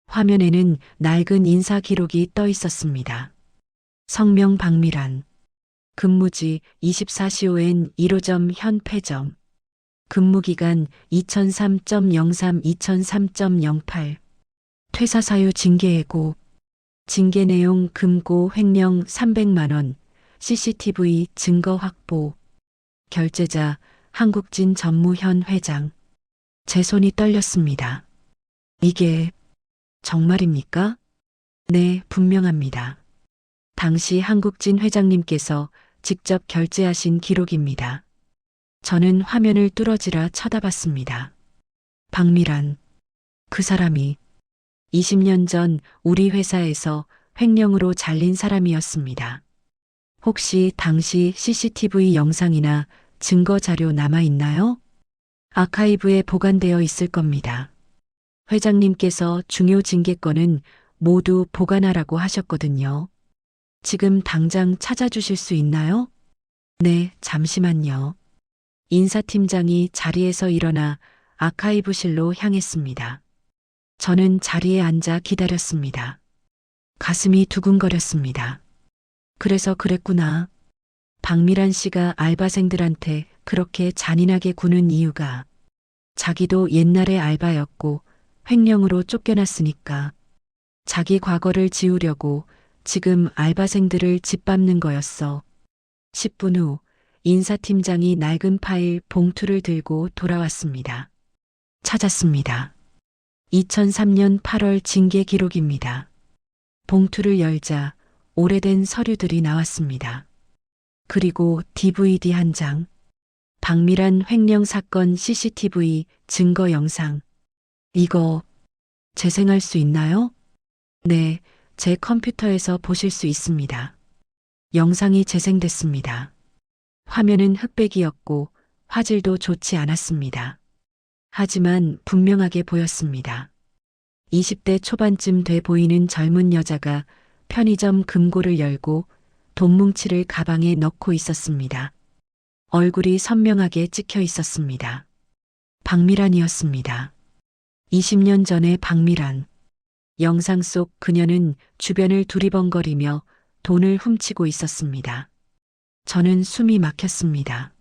화면에는 낡은 인사 기록이 떠 있었습니다. 성명 박미란, 근무지 24시호엔 1호점 현 폐점, 근무기간 2003.03-2003.08, 퇴사 사유 징계 예고, 징계 내용 금고 횡령 300만 원, CCTV 증거 확보, 결제자 한국진 전무현 회장. 제 손이 떨렸습니다. 이게 정말입니까? 네, 분명합니다. 당시 한국진 회장님께서 직접 결제하신 기록입니다. 저는 화면을 뚫어지라 쳐다봤습니다. 박미란, 그 사람이 20년 전 우리 회사에서 횡령으로 잘린 사람이었습니다. 혹시 당시 CCTV 영상이나 증거 자료 남아 있나요? 아카이브에 보관되어 있을 겁니다. 회장님께서 중요 징계권은 모두 보관하라고 하셨거든요. 지금 당장 찾아주실 수 있나요? 네, 잠시만요. 인사팀장이 자리에서 일어나 아카이브실로 향했습니다. 저는 자리에 앉아 기다렸습니다. 가슴이 두근거렸습니다. 그래서 그랬구나. 박미란 씨가 알바생들한테 그렇게 잔인하게 구는 이유가 자기도 옛날에 알바였고 횡령으로 쫓겨났으니까 자기 과거를 지우려고 지금 알바생들을 짓밟는 거였어. 10분 후 인사팀장이 낡은 파일 봉투를 들고 돌아왔습니다. 찾았습니다. 2003년 8월 징계 기록입니다. 봉투를 열자 오래된 서류들이 나왔습니다. 그리고 DVD 한 장, 박미란 횡령 사건 CCTV 증거 영상. 이거 재생할 수 있나요? 네, 제 컴퓨터에서 보실 수 있습니다. 영상이 재생됐습니다. 화면은 흑백이었고 화질도 좋지 않았습니다. 하지만 분명하게 보였습니다. 20대 초반쯤 돼 보이는 젊은 여자가 편의점 금고를 열고 돈뭉치를 가방에 넣고 있었습니다. 얼굴이 선명하게 찍혀 있었습니다. 박미란이었습니다. 20년 전의 박미란. 영상 속 그녀는 주변을 두리번거리며 돈을 훔치고 있었습니다. 저는 숨이 막혔습니다.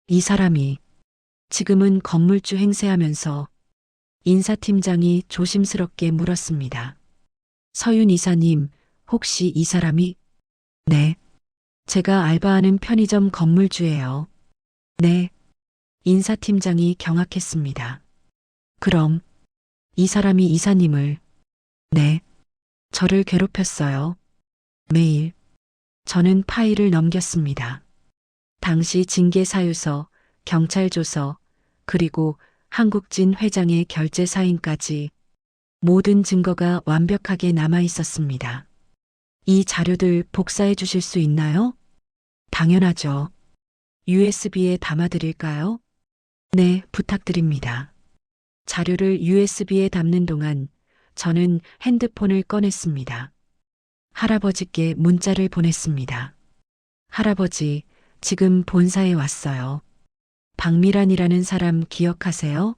이 사람이 지금은 건물주 행세하면서 인사팀장이 조심스럽게 물었습니다. 서윤 이사님, 혹시 이 사람이? 네. 제가 알바하는 편의점 건물주예요. 네. 인사팀장이 경악했습니다. 그럼 이 사람이 이사님을? 네. 저를 괴롭혔어요. 매일. 저는 파일을 넘겼습니다. 당시 징계사유서, 경찰조서, 그리고 한국진 회장의 결제 사인까지 모든 증거가 완벽하게 남아 있었습니다. 이 자료들 복사해 주실 수 있나요? 당연하죠. USB에 담아드릴까요? 네, 부탁드립니다. 자료를 USB에 담는 동안 저는 핸드폰을 꺼냈습니다. 할아버지께 문자를 보냈습니다. 할아버지, 지금 본사에 왔어요. 박미란이라는 사람 기억하세요?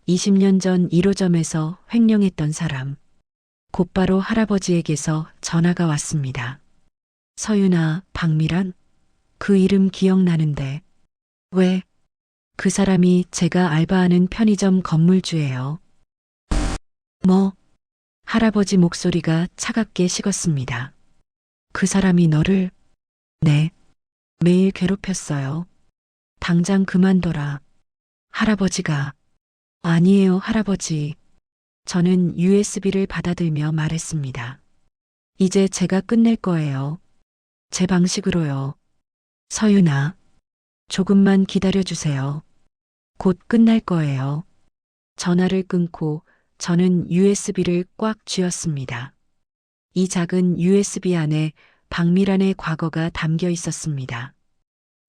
20년 전 1호점에서 횡령했던 사람. 곧바로 할아버지에게서 전화가 왔습니다. 서윤아, 박미란? 그 이름 기억나는데. 왜? 그 사람이 제가 알바하는 편의점 건물주예요. 뭐? 할아버지 목소리가 차갑게 식었습니다. 그 사람이 너를? 네. 매일 괴롭혔어요. 당장 그만둬라. 할아버지가. 아니에요, 할아버지. 저는 USB를 받아들며 말했습니다. 이제 제가 끝낼 거예요. 제 방식으로요. 서윤아, 조금만 기다려주세요. 곧 끝날 거예요. 전화를 끊고 저는 USB를 꽉 쥐었습니다. 이 작은 USB 안에 박미란의 과거가 담겨 있었습니다.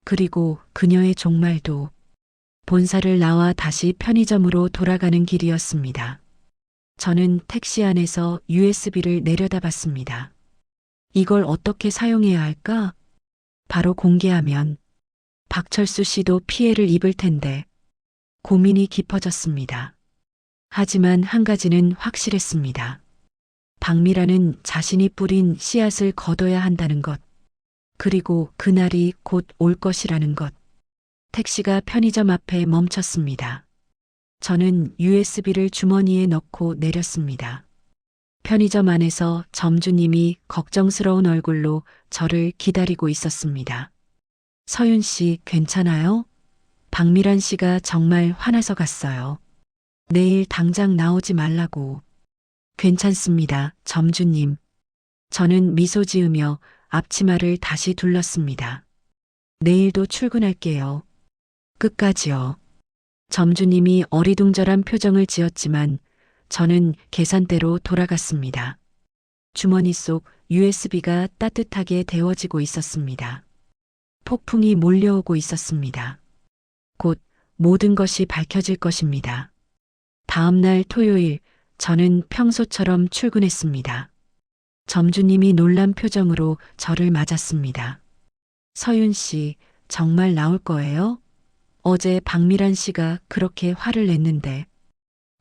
그리고 그녀의 종말도 본사를 나와 다시 편의점으로 돌아가는 길이었습니다. 저는 택시 안에서 USB를 내려다봤습니다. 이걸 어떻게 사용해야 할까? 바로 공개하면 박철수 씨도 피해를 입을 텐데 고민이 깊어졌습니다. 하지만 한 가지는 확실했습니다. 박미라는 자신이 뿌린 씨앗을 거둬야 한다는 것, 그리고 그날이 곧 올 것이라는 것. 택시가 편의점 앞에 멈췄습니다. 저는 USB를 주머니에 넣고 내렸습니다. 편의점 안에서 점주님이 걱정스러운 얼굴로 저를 기다리고 있었습니다. 서윤 씨, 괜찮아요? 박미란 씨가 정말 화나서 갔어요. 내일 당장 나오지 말라고. 괜찮습니다, 점주님. 저는 미소 지으며 앞치마를 다시 둘렀습니다. 내일도 출근할게요. 끝까지요. 점주님이 어리둥절한 표정을 지었지만 저는 계산대로 돌아갔습니다. 주머니 속 USB가 따뜻하게 데워지고 있었습니다. 폭풍이 몰려오고 있었습니다. 곧 모든 것이 밝혀질 것입니다. 다음 날 토요일, 저는 평소처럼 출근했습니다. 점주님이 놀란 표정으로 저를 맞았습니다. 서윤 씨, 정말 나올 거예요? 어제 박미란 씨가 그렇게 화를 냈는데.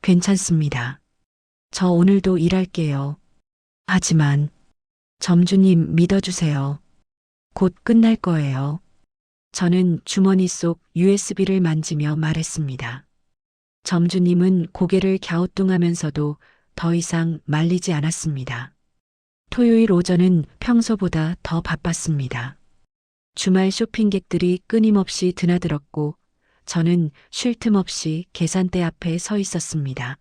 괜찮습니다. 저 오늘도 일할게요. 하지만 점주님 믿어주세요. 곧 끝날 거예요. 저는 주머니 속 USB를 만지며 말했습니다. 점주님은 고개를 갸우뚱하면서도 더 이상 말리지 않았습니다. 토요일 오전은 평소보다 더 바빴습니다. 주말 쇼핑객들이 끊임없이 드나들었고 저는 쉴 틈 없이 계산대 앞에 서 있었습니다.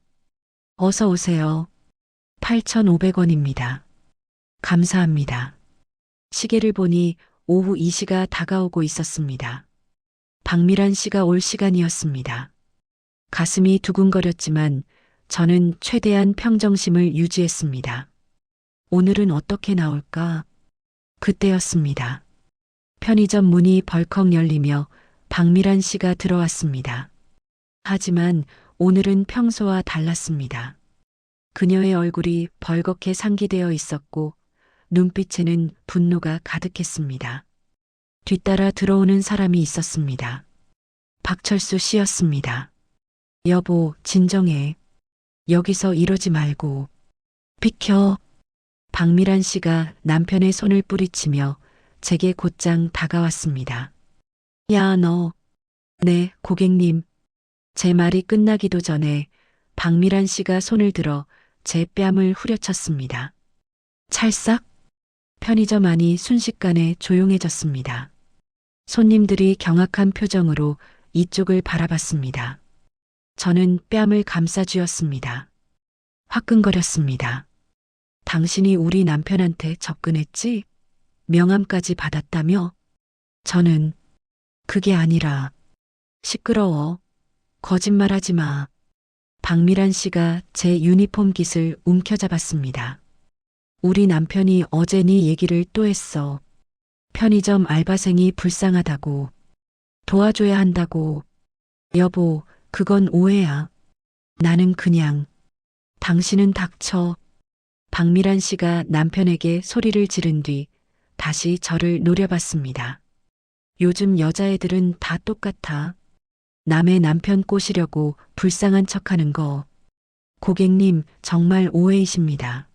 어서 오세요. 8,500원입니다. 감사합니다. 시계를 보니 오후 2시가 다가오고 있었습니다. 박미란 씨가 올 시간이었습니다. 가슴이 두근거렸지만 저는 최대한 평정심을 유지했습니다. 오늘은 어떻게 나올까? 그때였습니다. 편의점 문이 벌컥 열리며 박미란 씨가 들어왔습니다. 하지만 오늘은 평소와 달랐습니다. 그녀의 얼굴이 벌겋게 상기되어 있었고 눈빛에는 분노가 가득했습니다. 뒤따라 들어오는 사람이 있었습니다. 박철수 씨였습니다. 여보, 진정해. 여기서 이러지 말고. 비켜. 박미란 씨가 남편의 손을 뿌리치며 제게 곧장 다가왔습니다. 야, 너. 네, 고객님. 제 말이 끝나기도 전에 박미란 씨가 손을 들어 제 뺨을 후려쳤습니다. 찰싹. 편의점 안이 순식간에 조용해졌습니다. 손님들이 경악한 표정으로 이쪽을 바라봤습니다. 저는 뺨을 감싸쥐었습니다. 화끈거렸습니다. 당신이 우리 남편한테 접근했지? 명함까지 받았다며? 저는 그게 아니라 시끄러워. 거짓말하지 마. 박미란 씨가 제 유니폼 깃을 움켜잡았습니다. 우리 남편이 어제 네 얘기를 또 했어. 편의점 알바생이 불쌍하다고. 도와줘야 한다고. 여보, 그건 오해야. 나는 그냥. 당신은 닥쳐. 박미란 씨가 남편에게 소리를 지른 뒤 다시 저를 노려봤습니다. 요즘 여자애들은 다 똑같아. 남의 남편 꼬시려고 불쌍한 척하는 거. 고객님, 정말 오해이십니다.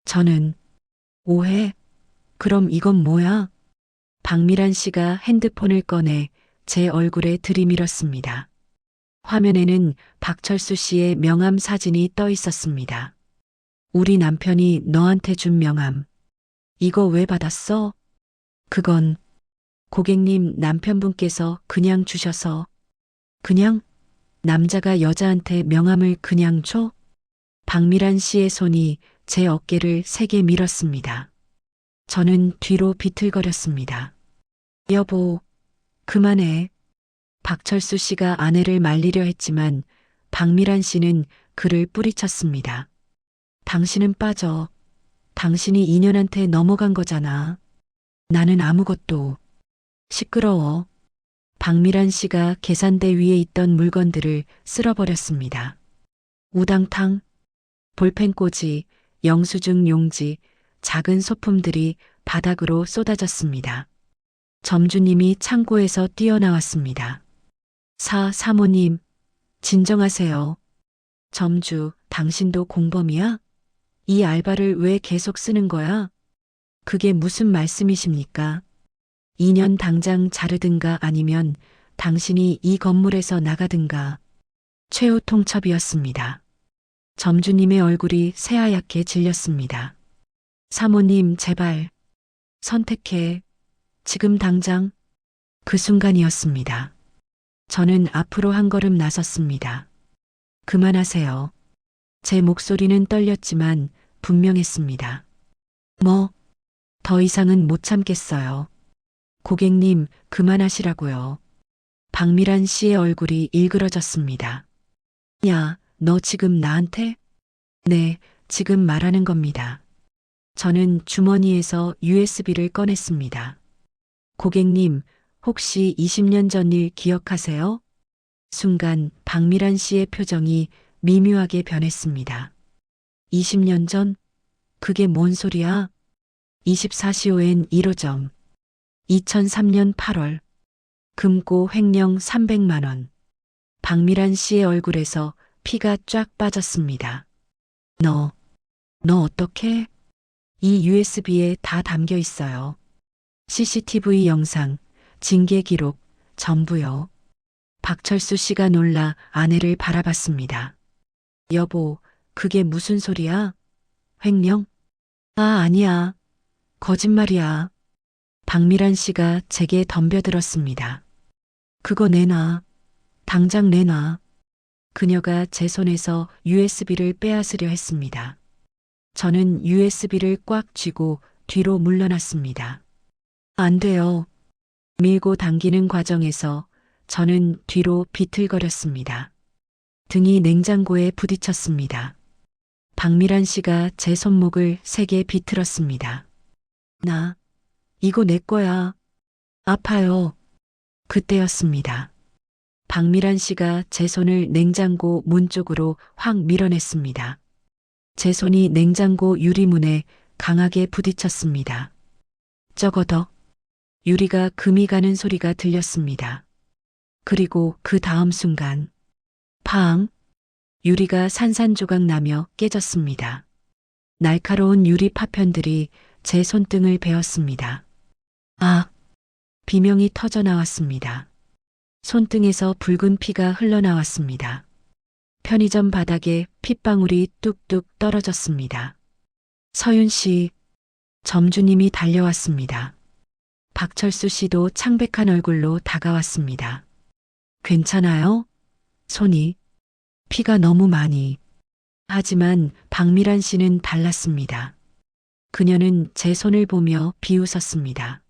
저는 오해? 그럼 이건 뭐야? 박미란 씨가 핸드폰을 꺼내 제 얼굴에 들이밀었습니다. 화면에는 박철수 씨의 명함 사진이 떠 있었습니다. 우리 남편이 너한테 준 명함. 이거 왜 받았어? 그건 고객님 남편분께서 그냥 주셔서. 그냥? 남자가 여자한테 명함을 그냥 줘? 박미란 씨의 손이 제 어깨를 세게 밀었습니다. 저는 뒤로 비틀거렸습니다. 여보, 그만해. 박철수 씨가 아내를 말리려 했지만 박미란 씨는 그를 뿌리쳤습니다. 당신은 빠져. 당신이 인연한테 넘어간 거잖아. 나는 아무것도. 시끄러워. 박미란 씨가 계산대 위에 있던 물건들을 쓸어버렸습니다. 우당탕, 볼펜꽂이, 영수증 용지, 작은 소품들이 바닥으로 쏟아졌습니다. 점주님이 창고에서 뛰어나왔습니다. 사모님, 진정하세요. 점주, 당신도 공범이야? 이 알바를 왜 계속 쓰는 거야? 그게 무슨 말씀이십니까? 2년 당장 자르든가 아니면 당신이 이 건물에서 나가든가. 최후 통첩이었습니다. 점주님의 얼굴이 새하얗게 질렸습니다. 사모님, 제발. 선택해. 지금 당장. 그 순간이었습니다. 저는 앞으로 한 걸음 나섰습니다. 그만하세요. 제 목소리는 떨렸지만 분명했습니다. 더 이상은 못 참겠어요. 고객님, 그만하시라고요. 박미란 씨의 얼굴이 일그러졌습니다. 야, 너 지금 나한테? 네, 지금 말하는 겁니다. 저는 주머니에서 USB를 꺼냈습니다. 고객님, 혹시 20년 전 일 기억하세요? 순간 박미란 씨의 표정이 미묘하게 변했습니다. 20년 전? 그게 뭔 소리야? 24시호엔 1호점. 2003년 8월. 금고 횡령 300만 원. 박미란 씨의 얼굴에서 피가 쫙 빠졌습니다. 너 어떻게? 이 USB에 다 담겨 있어요. CCTV 영상, 징계 기록, 전부요. 박철수 씨가 놀라 아내를 바라봤습니다. 여보, 그게 무슨 소리야? 횡령? 아니야. 거짓말이야. 박미란 씨가 제게 덤벼들었습니다. 그거 내놔. 당장 내놔. 그녀가 제 손에서 USB를 빼앗으려 했습니다. 저는 USB를 꽉 쥐고 뒤로 물러났습니다. 안 돼요. 밀고 당기는 과정에서 저는 뒤로 비틀거렸습니다. 등이 냉장고에 부딪혔습니다. 박미란 씨가 제 손목을 세게 비틀었습니다. 이거 내 거야. 아파요. 그때였습니다. 박미란 씨가 제 손을 냉장고 문 쪽으로 확 밀어냈습니다. 제 손이 냉장고 유리문에 강하게 부딪혔습니다. 쩌거덕. 유리가 금이 가는 소리가 들렸습니다. 그리고 그 다음 순간 팡! 유리가 산산조각 나며 깨졌습니다. 날카로운 유리 파편들이 제 손등을 베었습니다. 아! 비명이 터져 나왔습니다. 손등에서 붉은 피가 흘러나왔습니다. 편의점 바닥에 핏방울이 뚝뚝 떨어졌습니다. 서윤 씨, 점주님이 달려왔습니다. 박철수 씨도 창백한 얼굴로 다가왔습니다. 괜찮아요? 손이. 피가 너무 많이. 하지만 박미란 씨는 달랐습니다. 그녀는 제 손을 보며 비웃었습니다.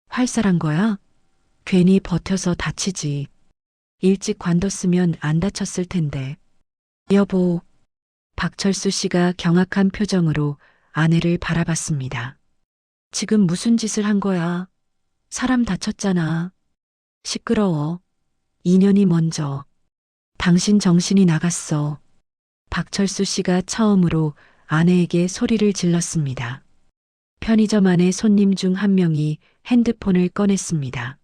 활살한 거야? 괜히 버텨서 다치지. 일찍 관뒀으면 안 다쳤을 텐데. 여보. 박철수 씨가 경악한 표정으로 아내를 바라봤습니다. 지금 무슨 짓을 한 거야? 사람 다쳤잖아. 시끄러워. 인연이 먼저. 당신 정신이 나갔어. 박철수 씨가 처음으로 아내에게 소리를 질렀습니다. 편의점 안에 손님 중 한 명이 핸드폰을 꺼냈습니다.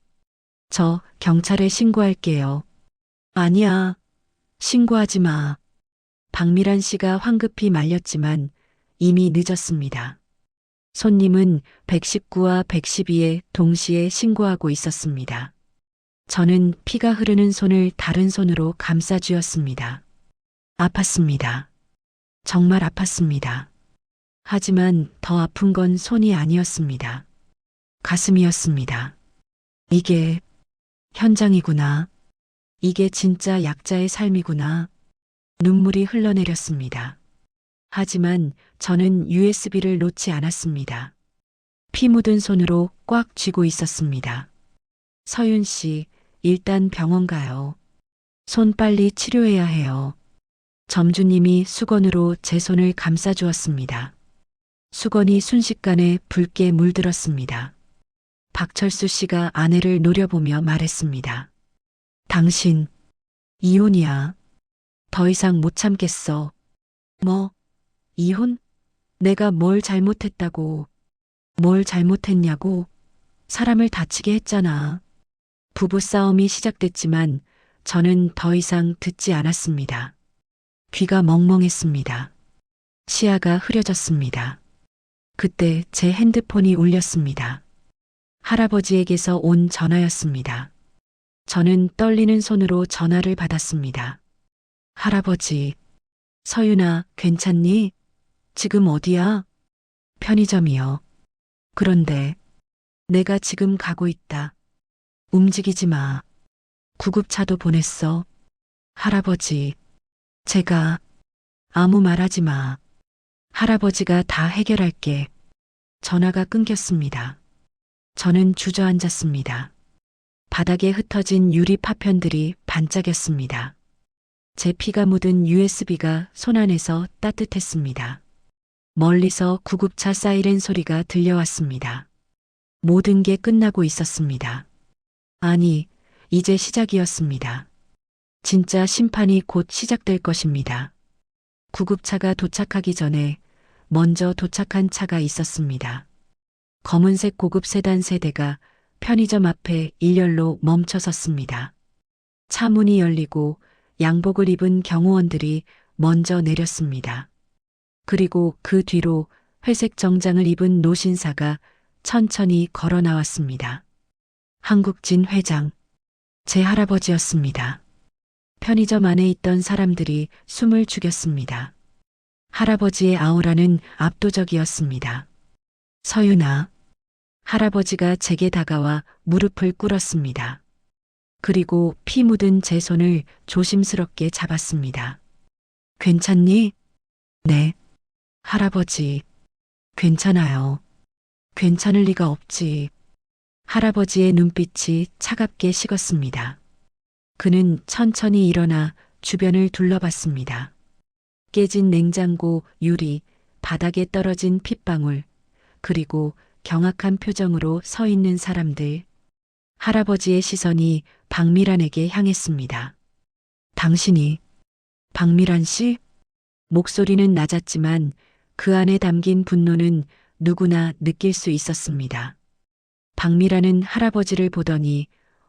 저 경찰에 신고할게요. 아니야. 신고하지 마. 박미란 씨가 황급히 말렸지만 이미 늦었습니다. 손님은 119와 112에 동시에 신고하고 있었습니다. 저는 피가 흐르는 손을 다른 손으로 감싸 쥐었습니다. 아팠습니다. 정말 아팠습니다. 하지만 더 아픈 건 손이 아니었습니다. 가슴이었습니다. 이게 현장이구나. 이게 진짜 약자의 삶이구나. 눈물이 흘러내렸습니다. 하지만 저는 USB를 놓지 않았습니다. 피 묻은 손으로 꽉 쥐고 있었습니다. 서윤 씨, 일단 병원 가요. 손 빨리 치료해야 해요. 점주님이 수건으로 제 손을 감싸 주었습니다. 수건이 순식간에 붉게 물들었습니다. 박철수 씨가 아내를 노려보며 말했습니다. 당신, 이혼이야. 더 이상 못 참겠어. 뭐, 이혼? 내가 뭘 잘못했다고. 뭘 잘못했냐고. 사람을 다치게 했잖아. 부부싸움이 시작됐지만 저는 더 이상 듣지 않았습니다. 귀가 멍멍했습니다. 시야가 흐려졌습니다. 그때 제 핸드폰이 울렸습니다. 할아버지에게서 온 전화였습니다. 저는 떨리는 손으로 전화를 받았습니다. 할아버지, 서윤아, 괜찮니? 지금 어디야? 편의점이요. 그런데 내가 지금 가고 있다. 움직이지 마. 구급차도 보냈어. 할아버지, 제가 아무 말하지 마. 할아버지가 다 해결할게. 전화가 끊겼습니다. 저는 주저앉았습니다. 바닥에 흩어진 유리 파편들이 반짝였습니다. 제 피가 묻은 USB가 손안에서 따뜻했습니다. 멀리서 구급차 사이렌 소리가 들려왔습니다. 모든 게 끝나고 있었습니다. 아니, 이제 시작이었습니다. 진짜 심판이 곧 시작될 것입니다. 구급차가 도착하기 전에 먼저 도착한 차가 있었습니다. 검은색 고급 세단 세대가 편의점 앞에 일렬로 멈춰 섰습니다. 차 문이 열리고 양복을 입은 경호원들이 먼저 내렸습니다. 그리고 그 뒤로 회색 정장을 입은 노신사가 천천히 걸어 나왔습니다. 한국진 회장, 제 할아버지였습니다. 편의점 안에 있던 사람들이 숨을 죽였습니다. 할아버지의 아우라는 압도적이었습니다. 서윤아, 할아버지가 제게 다가와 무릎을 꿇었습니다. 그리고 피 묻은 제 손을 조심스럽게 잡았습니다. 괜찮니? 네. 할아버지, 괜찮아요. 괜찮을 리가 없지. 할아버지의 눈빛이 차갑게 식었습니다. 그는 천천히 일어나 주변을 둘러봤습니다. 깨진 냉장고 유리, 바닥에 떨어진 핏방울, 그리고 경악한 표정으로 서 있는 사람들. 할아버지의 시선이 박미란에게 향했습니다. 당신이 박미란 씨? 목소리는 낮았지만 그 안에 담긴 분노는 누구나 느낄 수 있었습니다. 박미라는 할아버지를 보더니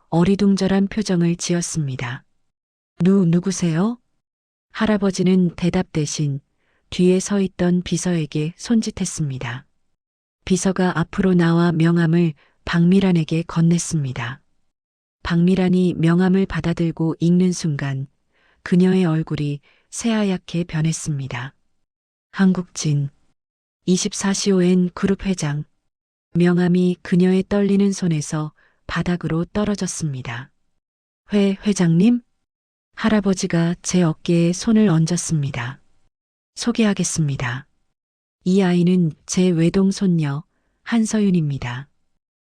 어리둥절한 표정을 지었습니다. 누구세요? 할아버지는 대답 대신 뒤에 서 있던 비서에게 손짓했습니다. 비서가 앞으로 나와 명함을 박미란에게 건넸습니다. 박미란이 명함을 받아들고 읽는 순간 그녀의 얼굴이 새하얗게 변했습니다. 한국진 24시ON 그룹 회장. 명함이 그녀의 떨리는 손에서 바닥으로 떨어졌습니다. 회장님? 할아버지가 제 어깨에 손을 얹었습니다. 소개하겠습니다. 이 아이는 제 외동손녀 한서윤입니다.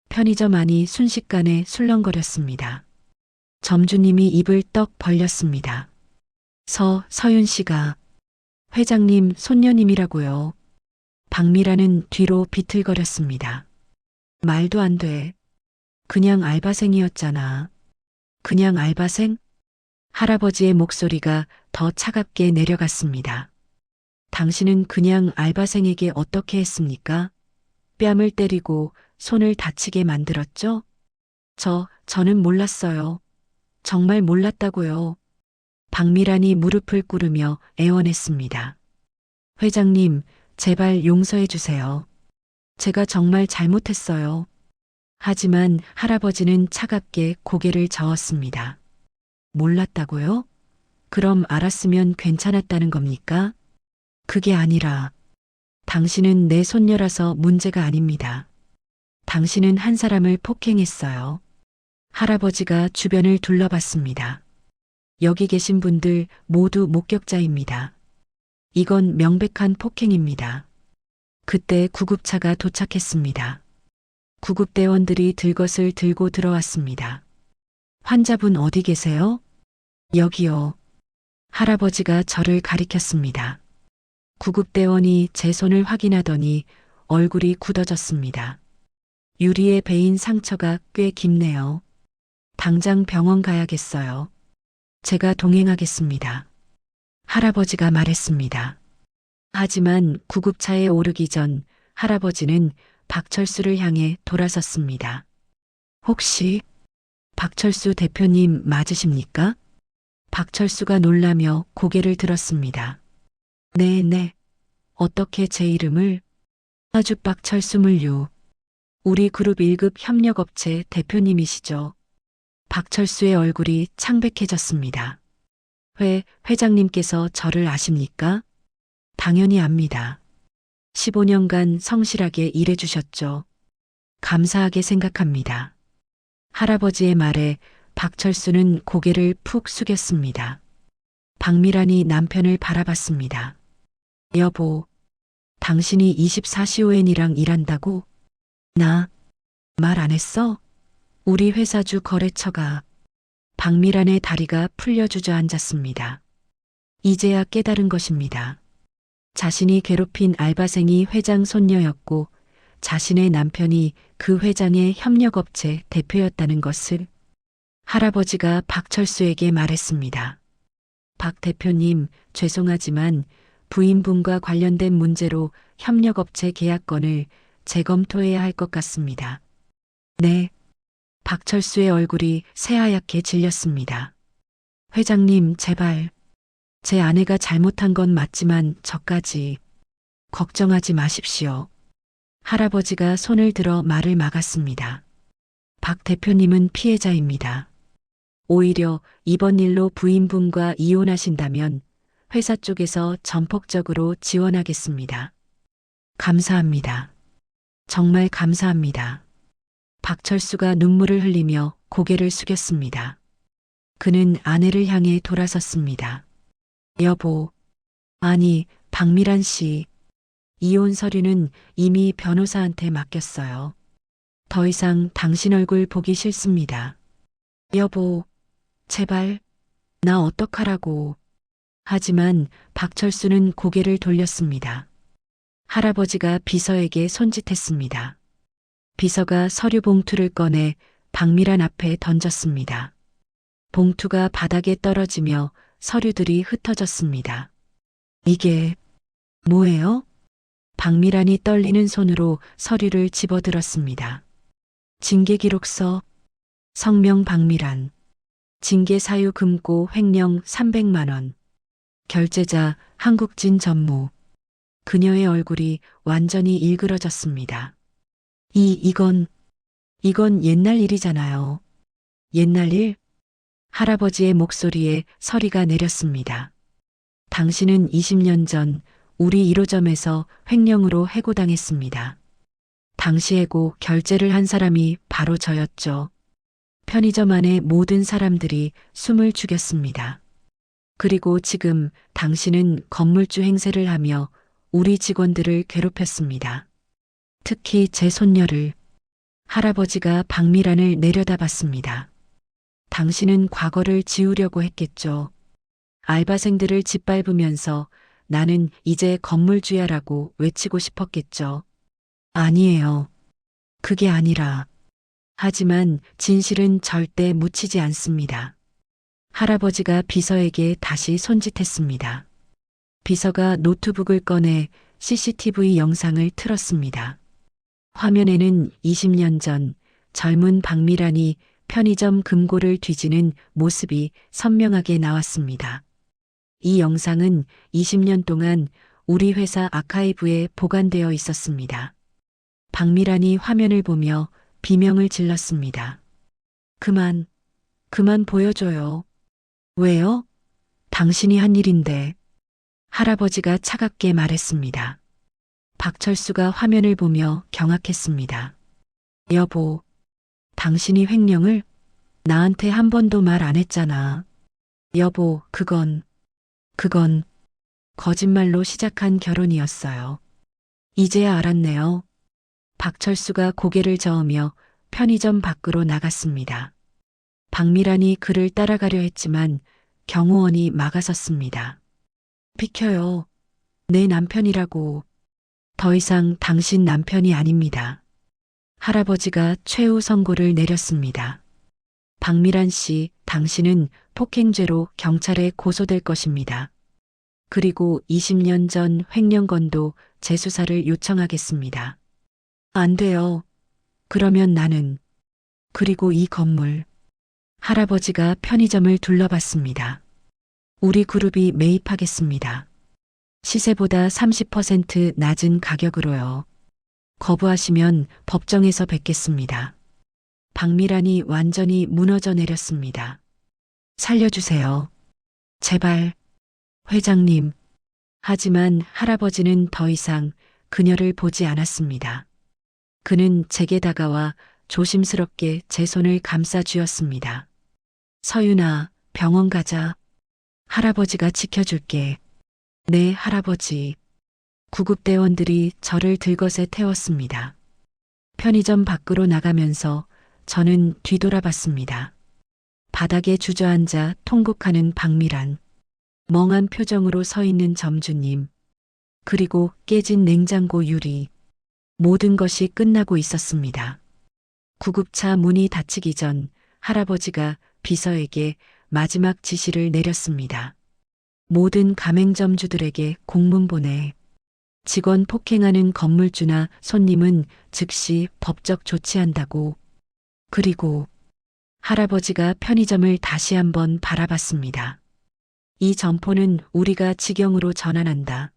편의점 안이 순식간에 술렁거렸습니다. 점주님이 입을 떡 벌렸습니다. 서윤 씨가 회장님 손녀님이라고요. 박미라는 뒤로 비틀거렸습니다. 말도 안 돼. 그냥 알바생이었잖아. 그냥 알바생? 할아버지의 목소리가 더 차갑게 내려갔습니다. 당신은 그냥 알바생에게 어떻게 했습니까? 뺨을 때리고 손을 다치게 만들었죠? 저는 몰랐어요. 정말 몰랐다고요. 박미란이 무릎을 꿇으며 애원했습니다. 회장님, 제발 용서해 주세요. 제가 정말 잘못했어요. 하지만 할아버지는 차갑게 고개를 저었습니다. 몰랐다고요? 그럼 알았으면 괜찮았다는 겁니까? 그게 아니라 당신은 내 손녀라서 문제가 아닙니다. 당신은 한 사람을 폭행했어요. 할아버지가 주변을 둘러봤습니다. 여기 계신 분들 모두 목격자입니다. 이건 명백한 폭행입니다. 그때 구급차가 도착했습니다. 구급대원들이 들것을 들고 들어왔습니다. 환자분 어디 계세요? 여기요. 할아버지가 저를 가리켰습니다. 구급대원이 제 손을 확인하더니 얼굴이 굳어졌습니다. 유리에 베인 상처가 꽤 깊네요. 당장 병원 가야겠어요. 제가 동행하겠습니다. 할아버지가 말했습니다. 하지만 구급차에 오르기 전 할아버지는 박철수를 향해 돌아섰습니다. 혹시 박철수 대표님 맞으십니까? 박철수가 놀라며 고개를 들었습니다. 네. 어떻게 제 이름을? 아주 박철수 물류. 우리 그룹 1급 협력업체 대표님이시죠. 박철수의 얼굴이 창백해졌습니다. 회장님께서 저를 아십니까? 당연히 압니다. 15년간 성실하게 일해주셨죠. 감사하게 생각합니다. 할아버지의 말에 박철수는 고개를 푹 숙였습니다. 박미란이 남편을 바라봤습니다. 여보, 당신이 24시ON이랑 일한다고? 나 말 안 했어? 우리 회사주 거래처가. 박미란의 다리가 풀려 주저앉았습니다. 이제야 깨달은 것입니다. 자신이 괴롭힌 알바생이 회장 손녀였고 자신의 남편이 그 회장의 협력업체 대표였다는 것을. 할아버지가 박철수에게 말했습니다. 박 대표님, 죄송하지만 부인분과 관련된 문제로 협력업체 계약건을 재검토해야 할 것 같습니다. 네. 박철수의 얼굴이 새하얗게 질렸습니다. 회장님, 제발. 제 아내가 잘못한 건 맞지만 저까지. 걱정하지 마십시오. 할아버지가 손을 들어 말을 막았습니다. 박 대표님은 피해자입니다. 오히려 이번 일로 부인분과 이혼하신다면 회사 쪽에서 전폭적으로 지원하겠습니다. 감사합니다. 정말 감사합니다. 박철수가 눈물을 흘리며 고개를 숙였습니다. 그는 아내를 향해 돌아섰습니다. 여보, 아니, 박미란 씨. 이혼 서류는 이미 변호사한테 맡겼어요. 더 이상 당신 얼굴 보기 싫습니다. 여보, 제발, 나 어떡하라고. 하지만 박철수는 고개를 돌렸습니다. 할아버지가 비서에게 손짓했습니다. 비서가 서류 봉투를 꺼내 박미란 앞에 던졌습니다. 봉투가 바닥에 떨어지며 서류들이 흩어졌습니다. 이게 뭐예요? 박미란이 떨리는 손으로 서류를 집어들었습니다. 징계기록서, 성명 박미란, 징계 사유 금고 횡령 300만 원, 결제자 한국진 전무. 그녀의 얼굴이 완전히 일그러졌습니다. 이건 옛날 일이잖아요. 옛날 일? 할아버지의 목소리에 서리가 내렸습니다. 당신은 20년 전 우리 1호점에서 횡령으로 해고당했습니다. 당시 해고 결제를 한 사람이 바로 저였죠. 편의점 안의 모든 사람들이 숨을 죽였습니다. 그리고 지금 당신은 건물주 행세를 하며 우리 직원들을 괴롭혔습니다. 특히 제 손녀를. 할아버지가 박미란을 내려다봤습니다. 당신은 과거를 지우려고 했겠죠. 알바생들을 짓밟으면서 나는 이제 건물주야라고 외치고 싶었겠죠. 아니에요. 그게 아니라. 하지만 진실은 절대 묻히지 않습니다. 할아버지가 비서에게 다시 손짓했습니다. 비서가 노트북을 꺼내 CCTV 영상을 틀었습니다. 화면에는 20년 전 젊은 박미란이 편의점 금고를 뒤지는 모습이 선명하게 나왔습니다. 이 영상은 20년 동안 우리 회사 아카이브에 보관되어 있었습니다. 박미란이 화면을 보며 비명을 질렀습니다. 그만 보여줘요. 왜요? 당신이 한 일인데. 할아버지가 차갑게 말했습니다. 박철수가 화면을 보며 경악했습니다. 여보, 당신이 횡령을? 나한테 한 번도 말 안 했잖아. 여보, 그건 거짓말로 시작한 결혼이었어요. 이제야 알았네요. 박철수가 고개를 저으며 편의점 밖으로 나갔습니다. 박미란이 그를 따라가려 했지만 경호원이 막아섰습니다. 비켜요. 내 남편이라고. 더 이상 당신 남편이 아닙니다. 할아버지가 최후 선고를 내렸습니다. 박미란 씨, 당신은 폭행죄로 경찰에 고소될 것입니다. 그리고 20년 전 횡령건도 재수사를 요청하겠습니다. 안 돼요. 그러면 나는. 그리고 이 건물. 할아버지가 편의점을 둘러봤습니다. 우리 그룹이 매입하겠습니다. 시세보다 30% 낮은 가격으로요. 거부하시면 법정에서 뵙겠습니다. 박미란이 완전히 무너져 내렸습니다. 살려주세요. 제발. 회장님. 하지만 할아버지는 더 이상 그녀를 보지 않았습니다. 그는 제게 다가와 조심스럽게 제 손을 감싸 쥐었습니다. 서윤아, 병원 가자. 할아버지가 지켜줄게. 네, 할아버지. 구급대원들이 저를 들것에 태웠습니다. 편의점 밖으로 나가면서 저는 뒤돌아봤습니다. 바닥에 주저앉아 통곡하는 박미란. 멍한 표정으로 서 있는 점주님. 그리고 깨진 냉장고 유리. 모든 것이 끝나고 있었습니다. 구급차 문이 닫히기 전 할아버지가 비서에게 마지막 지시를 내렸습니다. 모든 가맹점주들에게 공문 보내. 직원 폭행하는 건물주나 손님은 즉시 법적 조치한다고. 그리고 할아버지가 편의점을 다시 한번 바라봤습니다. 이 점포는 우리가 직영으로 전환한다.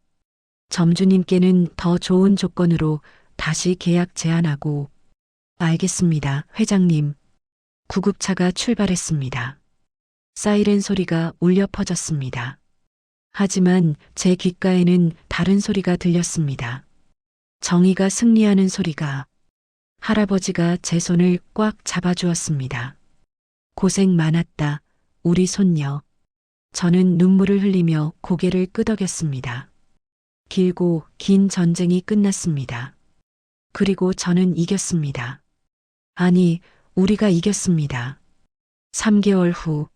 점주님께는 더 좋은 조건으로 다시 계약 제안하고. 알겠습니다, 회장님. 구급차가 출발했습니다. 사이렌 소리가 울려 퍼졌습니다. 하지만 제 귓가에는 다른 소리가 들렸습니다. 정의가 승리하는 소리가. 할아버지가 제 손을 꽉 잡아주었습니다. 고생 많았다, 우리 손녀. 저는 눈물을 흘리며 고개를 끄덕였습니다. 길고 긴 전쟁이 끝났습니다. 그리고 저는 이겼습니다. 아니, 우리가 이겼습니다. 3개월 후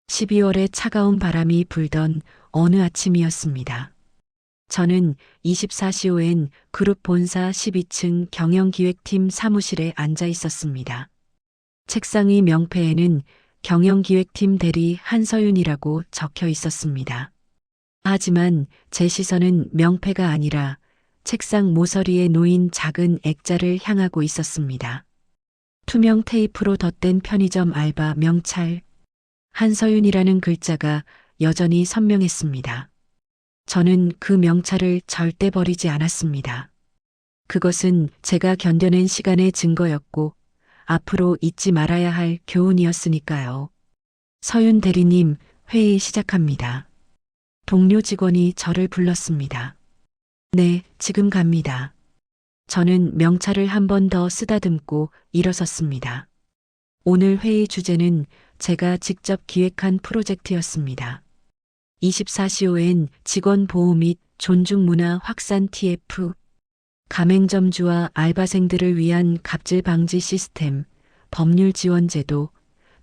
12월에 차가운 바람이 불던 어느 아침이었습니다. 저는 24시호엔 그룹 본사 12층 경영기획팀 사무실에 앉아 있었습니다. 책상 위 명패에는 경영기획팀 대리 한서윤이라고 적혀 있었습니다. 하지만 제 시선은 명패가 아니라 책상 모서리에 놓인 작은 액자를 향하고 있었습니다. 투명 테이프로 덧댄 편의점 알바 명찰. 한서윤이라는 글자가 여전히 선명했습니다. 저는 그 명찰을 절대 버리지 않았습니다. 그것은 제가 견뎌낸 시간의 증거였고 앞으로 잊지 말아야 할 교훈이었으니까요. 서윤 대리님, 회의 시작합니다. 동료 직원이 저를 불렀습니다. 네, 지금 갑니다. 저는 명찰을 한 번 더 쓰다듬고 일어섰습니다. 오늘 회의 주제는 제가 직접 기획한 프로젝트였습니다. 24시호엔 직원 보호 및 존중 문화 확산 TF, 가맹점주와 알바생들을 위한 갑질 방지 시스템, 법률 지원 제도,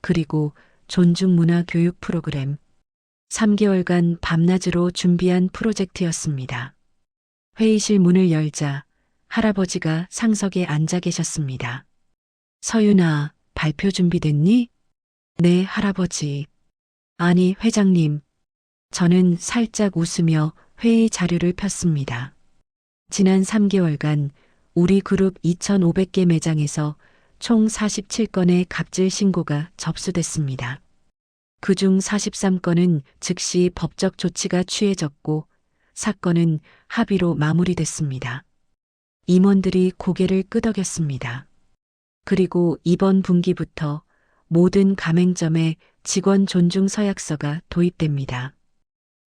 그리고 존중 문화 교육 프로그램. 3개월간 밤낮으로 준비한 프로젝트였습니다. 회의실 문을 열자 할아버지가 상석에 앉아 계셨습니다. 서윤아, 발표 준비됐니? 네, 할아버지. 아니, 회장님. 저는 살짝 웃으며 회의 자료를 폈습니다. 지난 3개월간 우리 그룹 2,500개 매장에서 총 47건의 갑질 신고가 접수됐습니다. 그중 43건은 즉시 법적 조치가 취해졌고 사건은 합의로 마무리됐습니다. 임원들이 고개를 끄덕였습니다. 그리고 이번 분기부터 모든 가맹점에 직원 존중 서약서가 도입됩니다.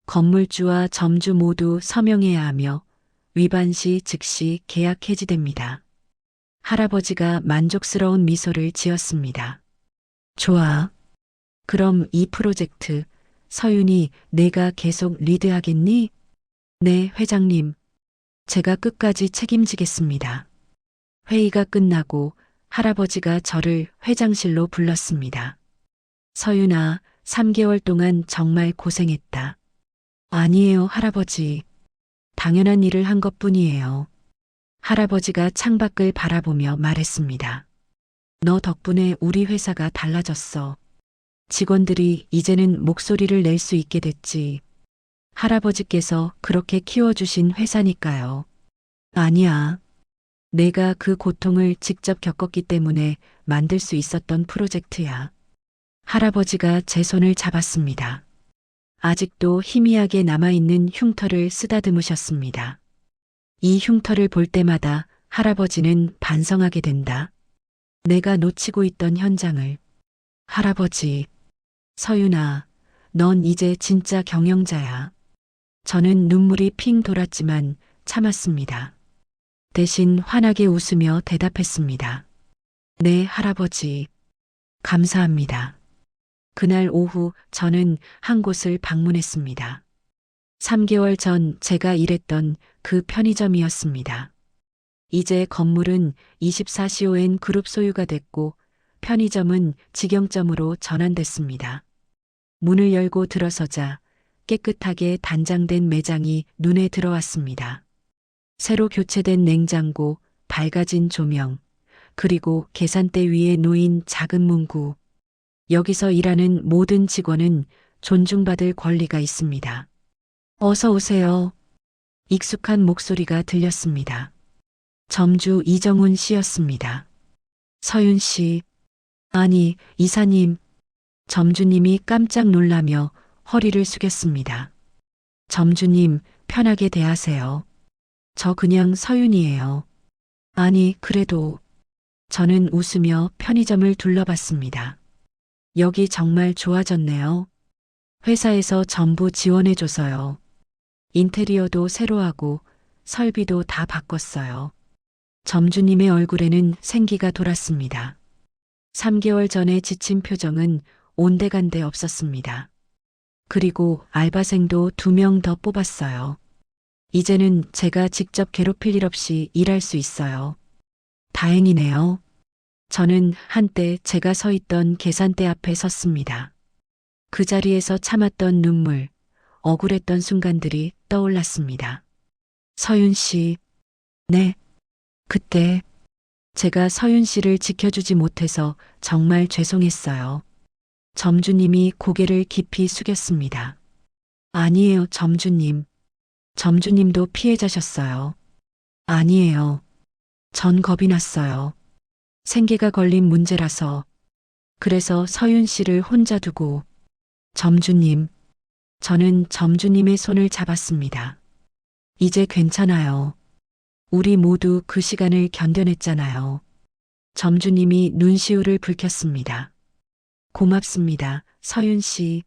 건물주와 점주 모두 서명해야 하며 위반 시 즉시 계약 해지됩니다. 할아버지가 만족스러운 미소를 지었습니다. 좋아. 그럼 이 프로젝트 서윤이 내가 계속 리드하겠니? 네, 회장님. 제가 끝까지 책임지겠습니다. 회의가 끝나고 할아버지가 저를 회장실로 불렀습니다. 서윤아, 3개월 동안 정말 고생했다. 아니에요, 할아버지. 당연한 일을 한 것뿐이에요. 할아버지가 창밖을 바라보며 말했습니다. 너 덕분에 우리 회사가 달라졌어. 직원들이 이제는 목소리를 낼 수 있게 됐지. 할아버지께서 그렇게 키워주신 회사니까요. 아니야. 내가 그 고통을 직접 겪었기 때문에 만들 수 있었던 프로젝트야. 할아버지가 제 손을 잡았습니다. 아직도 희미하게 남아있는 흉터를 쓰다듬으셨습니다. 이 흉터를 볼 때마다 할아버지는 반성하게 된다. 내가 놓치고 있던 현장을. 할아버지, 서윤아, 넌 이제 진짜 경영자야. 저는 눈물이 핑 돌았지만 참았습니다. 대신 환하게 웃으며 대답했습니다. 네, 할아버지. 감사합니다. 그날 오후 저는 한 곳을 방문했습니다. 3개월 전 제가 일했던 그 편의점이었습니다. 이제 건물은 24시호엔 그룹 소유가 됐고 편의점은 직영점으로 전환됐습니다. 문을 열고 들어서자 깨끗하게 단장된 매장이 눈에 들어왔습니다. 새로 교체된 냉장고, 밝아진 조명, 그리고 계산대 위에 놓인 작은 문구. 여기서 일하는 모든 직원은 존중받을 권리가 있습니다. 어서 오세요. 익숙한 목소리가 들렸습니다. 점주 이정훈 씨였습니다. 서윤 씨. 아니, 이사님. 점주님이 깜짝 놀라며 허리를 숙였습니다. 점주님, 편하게 대하세요. 저 그냥 서윤이에요. 아니, 그래도. 저는 웃으며 편의점을 둘러봤습니다. 여기 정말 좋아졌네요. 회사에서 전부 지원해줘서요. 인테리어도 새로 하고 설비도 다 바꿨어요. 점주님의 얼굴에는 생기가 돌았습니다. 3개월 전에 지친 표정은 온데간데 없었습니다. 그리고 알바생도 2명 더 뽑았어요. 이제는 제가 직접 괴롭힐 일 없이 일할 수 있어요. 다행이네요. 저는 한때 제가 서 있던 계산대 앞에 섰습니다. 그 자리에서 참았던 눈물, 억울했던 순간들이 떠올랐습니다. 서윤 씨. 네. 그때 제가 서윤 씨를 지켜주지 못해서 정말 죄송했어요. 점주님이 고개를 깊이 숙였습니다. 아니에요, 점주님. 점주님도 피해자셨어요. 아니에요. 전 겁이 났어요. 생계가 걸린 문제라서. 그래서 서윤 씨를 혼자 두고. 점주님, 저는 점주님의 손을 잡았습니다. 이제 괜찮아요. 우리 모두 그 시간을 견뎌냈잖아요. 점주님이 눈시울을 붉혔습니다. 고맙습니다, 서윤 씨.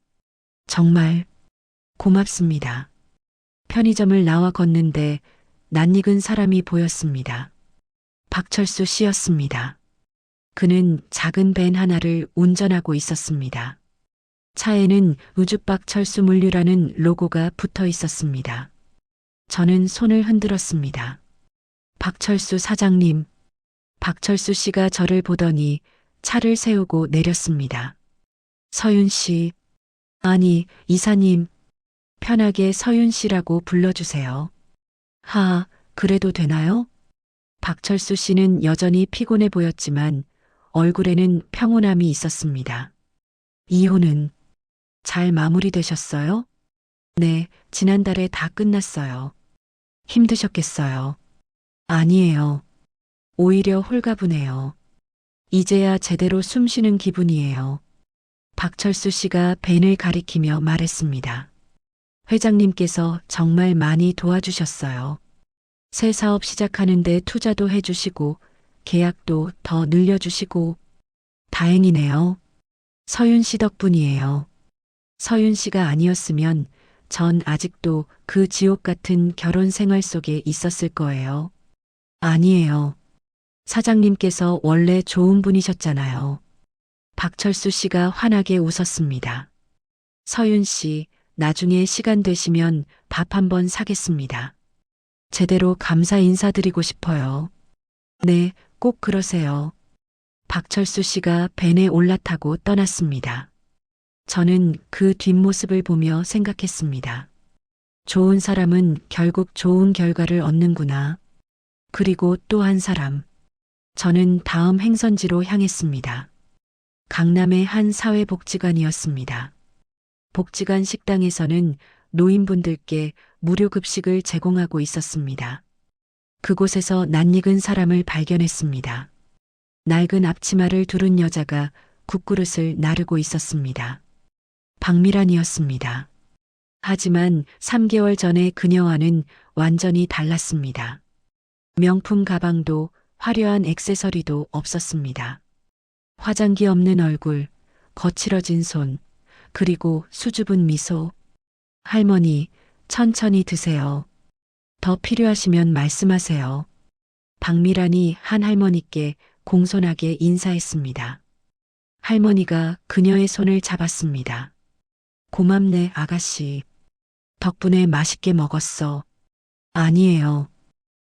정말 고맙습니다. 편의점을 나와 걷는데 낯익은 사람이 보였습니다. 박철수 씨였습니다. 그는 작은 밴 하나를 운전하고 있었습니다. 차에는 우주박철수 물류라는 로고가 붙어 있었습니다. 저는 손을 흔들었습니다. 박철수 사장님. 박철수 씨가 저를 보더니 차를 세우고 내렸습니다. 서윤 씨. 아니, 이사님. 편하게 서윤 씨라고 불러주세요. 그래도 되나요? 박철수 씨는 여전히 피곤해 보였지만 얼굴에는 평온함이 있었습니다. 이혼은 잘 마무리되셨어요? 네, 지난달에 다 끝났어요. 힘드셨겠어요? 아니에요. 오히려 홀가분해요. 이제야 제대로 숨 쉬는 기분이에요. 박철수 씨가 벤을 가리키며 말했습니다. 회장님께서 정말 많이 도와주셨어요. 새 사업 시작하는데 투자도 해주시고 계약도 더 늘려주시고 다행이네요. 서윤 씨 덕분이에요. 서윤 씨가 아니었으면 전 아직도 그 지옥 같은 결혼 생활 속에 있었을 거예요. 아니에요. 사장님께서 원래 좋은 분이셨잖아요. 박철수 씨가 환하게 웃었습니다. 서윤 씨, 나중에 시간 되시면 밥 한번 사겠습니다. 제대로 감사 인사드리고 싶어요. 네, 꼭 그러세요. 박철수 씨가 벤에 올라타고 떠났습니다. 저는 그 뒷모습을 보며 생각했습니다. 좋은 사람은 결국 좋은 결과를 얻는구나. 그리고 또 한 사람. 저는 다음 행선지로 향했습니다. 강남의 한 사회복지관이었습니다. 복지관 식당에서는 노인분들께 무료 급식을 제공하고 있었습니다. 그곳에서 낯익은 사람을 발견했습니다. 낡은 앞치마를 두른 여자가 국그릇을 나르고 있었습니다. 박미란이었습니다. 하지만 3개월 전에 그녀와는 완전히 달랐습니다. 명품 가방도 화려한 액세서리도 없었습니다. 화장기 없는 얼굴, 거칠어진 손, 그리고 수줍은 미소. 할머니, 천천히 드세요. 더 필요하시면 말씀하세요. 박미란이 한 할머니께 공손하게 인사했습니다. 할머니가 그녀의 손을 잡았습니다. 고맙네, 아가씨. 덕분에 맛있게 먹었어. 아니에요.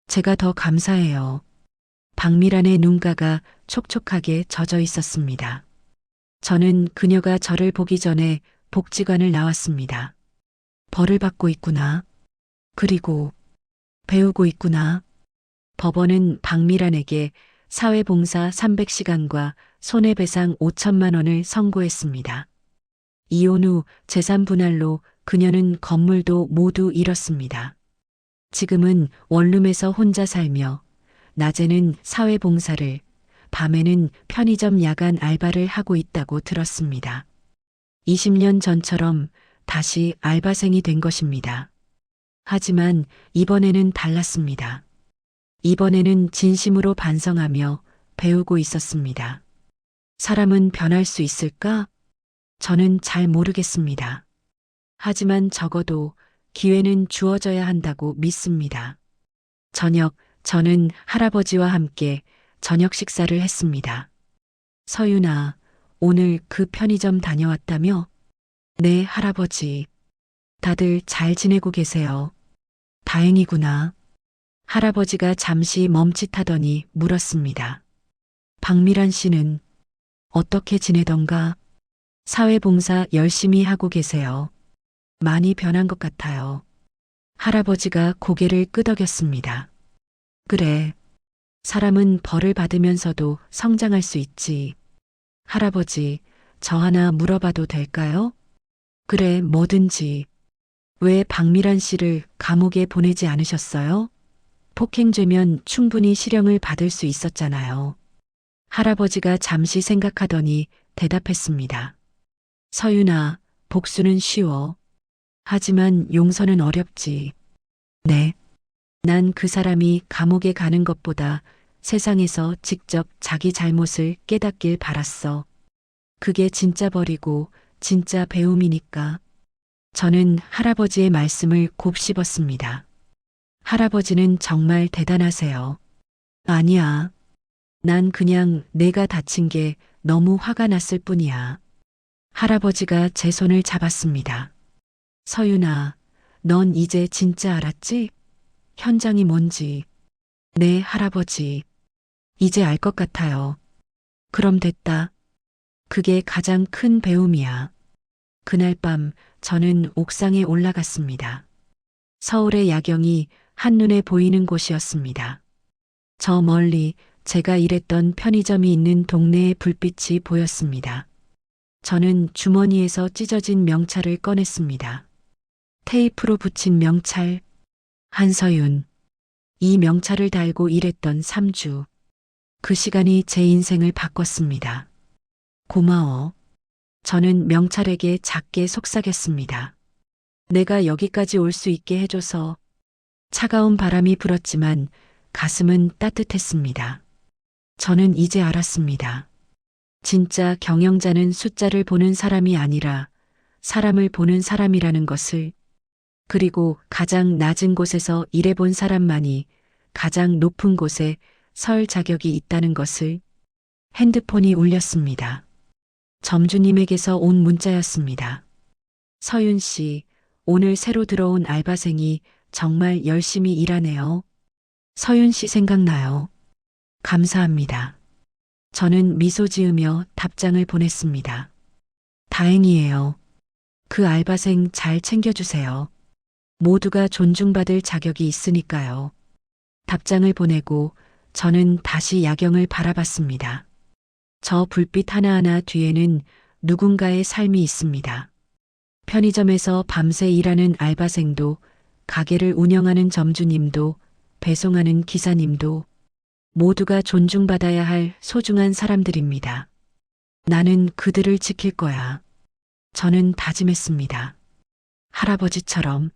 제가 더 감사해요. 박미란의 눈가가 촉촉하게 젖어 있었습니다. 저는 그녀가 저를 보기 전에 복지관을 나왔습니다. 벌을 받고 있구나. 그리고 배우고 있구나. 법원은 박미란에게 사회봉사 300시간과 손해배상 5천만 원을 선고했습니다. 이혼 후 재산 분할로 그녀는 건물도 모두 잃었습니다. 지금은 원룸에서 혼자 살며 낮에는 사회봉사를, 밤에는 편의점 야간 알바를 하고 있다고 들었습니다. 20년 전처럼 다시 알바생이 된 것입니다. 하지만 이번에는 달랐습니다. 이번에는 진심으로 반성하며 배우고 있었습니다. 사람은 변할 수 있을까? 저는 잘 모르겠습니다. 하지만 적어도 기회는 주어져야 한다고 믿습니다. 저녁, 저는 할아버지와 함께 저녁 식사를 했습니다. 서윤아, 오늘 그 편의점 다녀왔다며? 네, 할아버지. 다들 잘 지내고 계세요. 다행이구나. 할아버지가 잠시 멈칫하더니 물었습니다. 박미란 씨는 어떻게 지내던가? 사회봉사 열심히 하고 계세요. 많이 변한 것 같아요. 할아버지가 고개를 끄덕였습니다. 그래. 사람은 벌을 받으면서도 성장할 수 있지. 할아버지, 저 하나 물어봐도 될까요? 그래, 뭐든지. 왜 박미란 씨를 감옥에 보내지 않으셨어요? 폭행죄면 충분히 실형을 받을 수 있었잖아요. 할아버지가 잠시 생각하더니 대답했습니다. 서윤아, 복수는 쉬워. 하지만 용서는 어렵지. 네. 난 그 사람이 감옥에 가는 것보다 세상에서 직접 자기 잘못을 깨닫길 바랐어. 그게 진짜 벌이고 진짜 배움이니까. 저는 할아버지의 말씀을 곱씹었습니다. 할아버지는 정말 대단하세요. 아니야. 난 그냥 내가 다친 게 너무 화가 났을 뿐이야. 할아버지가 제 손을 잡았습니다. 서윤아, 넌 이제 진짜 알았지? 현장이 뭔지. 네, 할아버지. 이제 알 것 같아요. 그럼 됐다. 그게 가장 큰 배움이야. 그날 밤 저는 옥상에 올라갔습니다. 서울의 야경이 한눈에 보이는 곳이었습니다. 저 멀리 제가 일했던 편의점이 있는 동네의 불빛이 보였습니다. 저는 주머니에서 찢어진 명찰을 꺼냈습니다. 테이프로 붙인 명찰. 한서윤. 이 명찰을 달고 일했던 3주. 그 시간이 제 인생을 바꿨습니다. 고마워. 저는 명찰에게 작게 속삭였습니다. 내가 여기까지 올 수 있게 해줘서. 차가운 바람이 불었지만 가슴은 따뜻했습니다. 저는 이제 알았습니다. 진짜 경영자는 숫자를 보는 사람이 아니라 사람을 보는 사람이라는 것을. 그리고 가장 낮은 곳에서 일해본 사람만이 가장 높은 곳에 설 자격이 있다는 것을. 핸드폰이 울렸습니다. 점주님에게서 온 문자였습니다. 서윤 씨, 오늘 새로 들어온 알바생이 정말 열심히 일하네요. 서윤 씨 생각나요. 감사합니다. 저는 미소 지으며 답장을 보냈습니다. 다행이에요. 그 알바생 잘 챙겨주세요. 모두가 존중받을 자격이 있으니까요. 답장을 보내고 저는 다시 야경을 바라봤습니다. 저 불빛 하나하나 뒤에는 누군가의 삶이 있습니다. 편의점에서 밤새 일하는 알바생도, 가게를 운영하는 점주님도, 배송하는 기사님도 모두가 존중받아야 할 소중한 사람들입니다. 나는 그들을 지킬 거야. 저는 다짐했습니다. 할아버지처럼.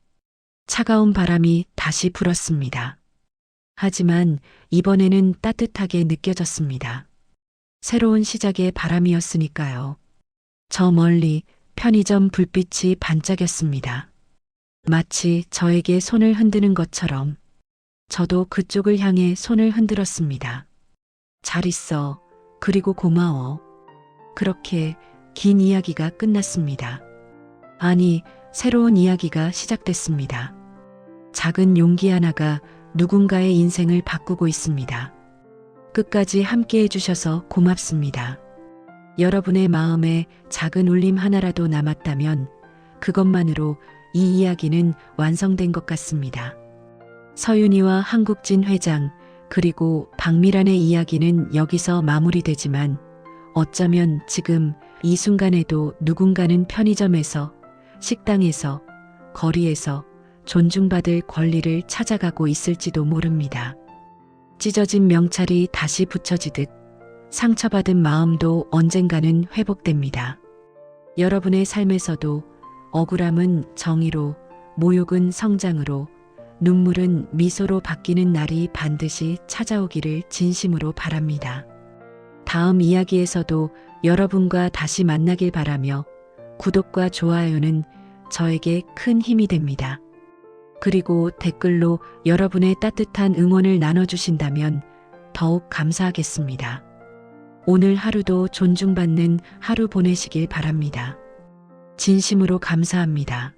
차가운 바람이 다시 불었습니다. 하지만 이번에는 따뜻하게 느껴졌습니다. 새로운 시작의 바람이었으니까요. 저 멀리 편의점 불빛이 반짝였습니다. 마치 저에게 손을 흔드는 것처럼 저도 그쪽을 향해 손을 흔들었습니다. 잘 있어. 그리고 고마워. 그렇게 긴 이야기가 끝났습니다. 아니, 새로운 이야기가 시작됐습니다. 작은 용기 하나가 누군가의 인생을 바꾸고 있습니다. 끝까지 함께 해주셔서 고맙습니다. 여러분의 마음에 작은 울림 하나라도 남았다면 그것만으로 이 이야기는 완성된 것 같습니다. 서윤이와 한국진 회장 그리고 박미란의 이야기는 여기서 마무리되지만 어쩌면 지금 이 순간에도 누군가는 편의점에서, 식당에서, 거리에서 존중받을 권리를 찾아가고 있을지도 모릅니다. 찢어진 명찰이 다시 붙여지듯 상처받은 마음도 언젠가는 회복됩니다. 여러분의 삶에서도 억울함은 정의로, 모욕은 성장으로, 눈물은 미소로 바뀌는 날이 반드시 찾아오기를 진심으로 바랍니다. 다음 이야기에서도 여러분과 다시 만나길 바라며 구독과 좋아요는 저에게 큰 힘이 됩니다. 그리고 댓글로 여러분의 따뜻한 응원을 나눠주신다면 더욱 감사하겠습니다. 오늘 하루도 존중받는 하루 보내시길 바랍니다. 진심으로 감사합니다.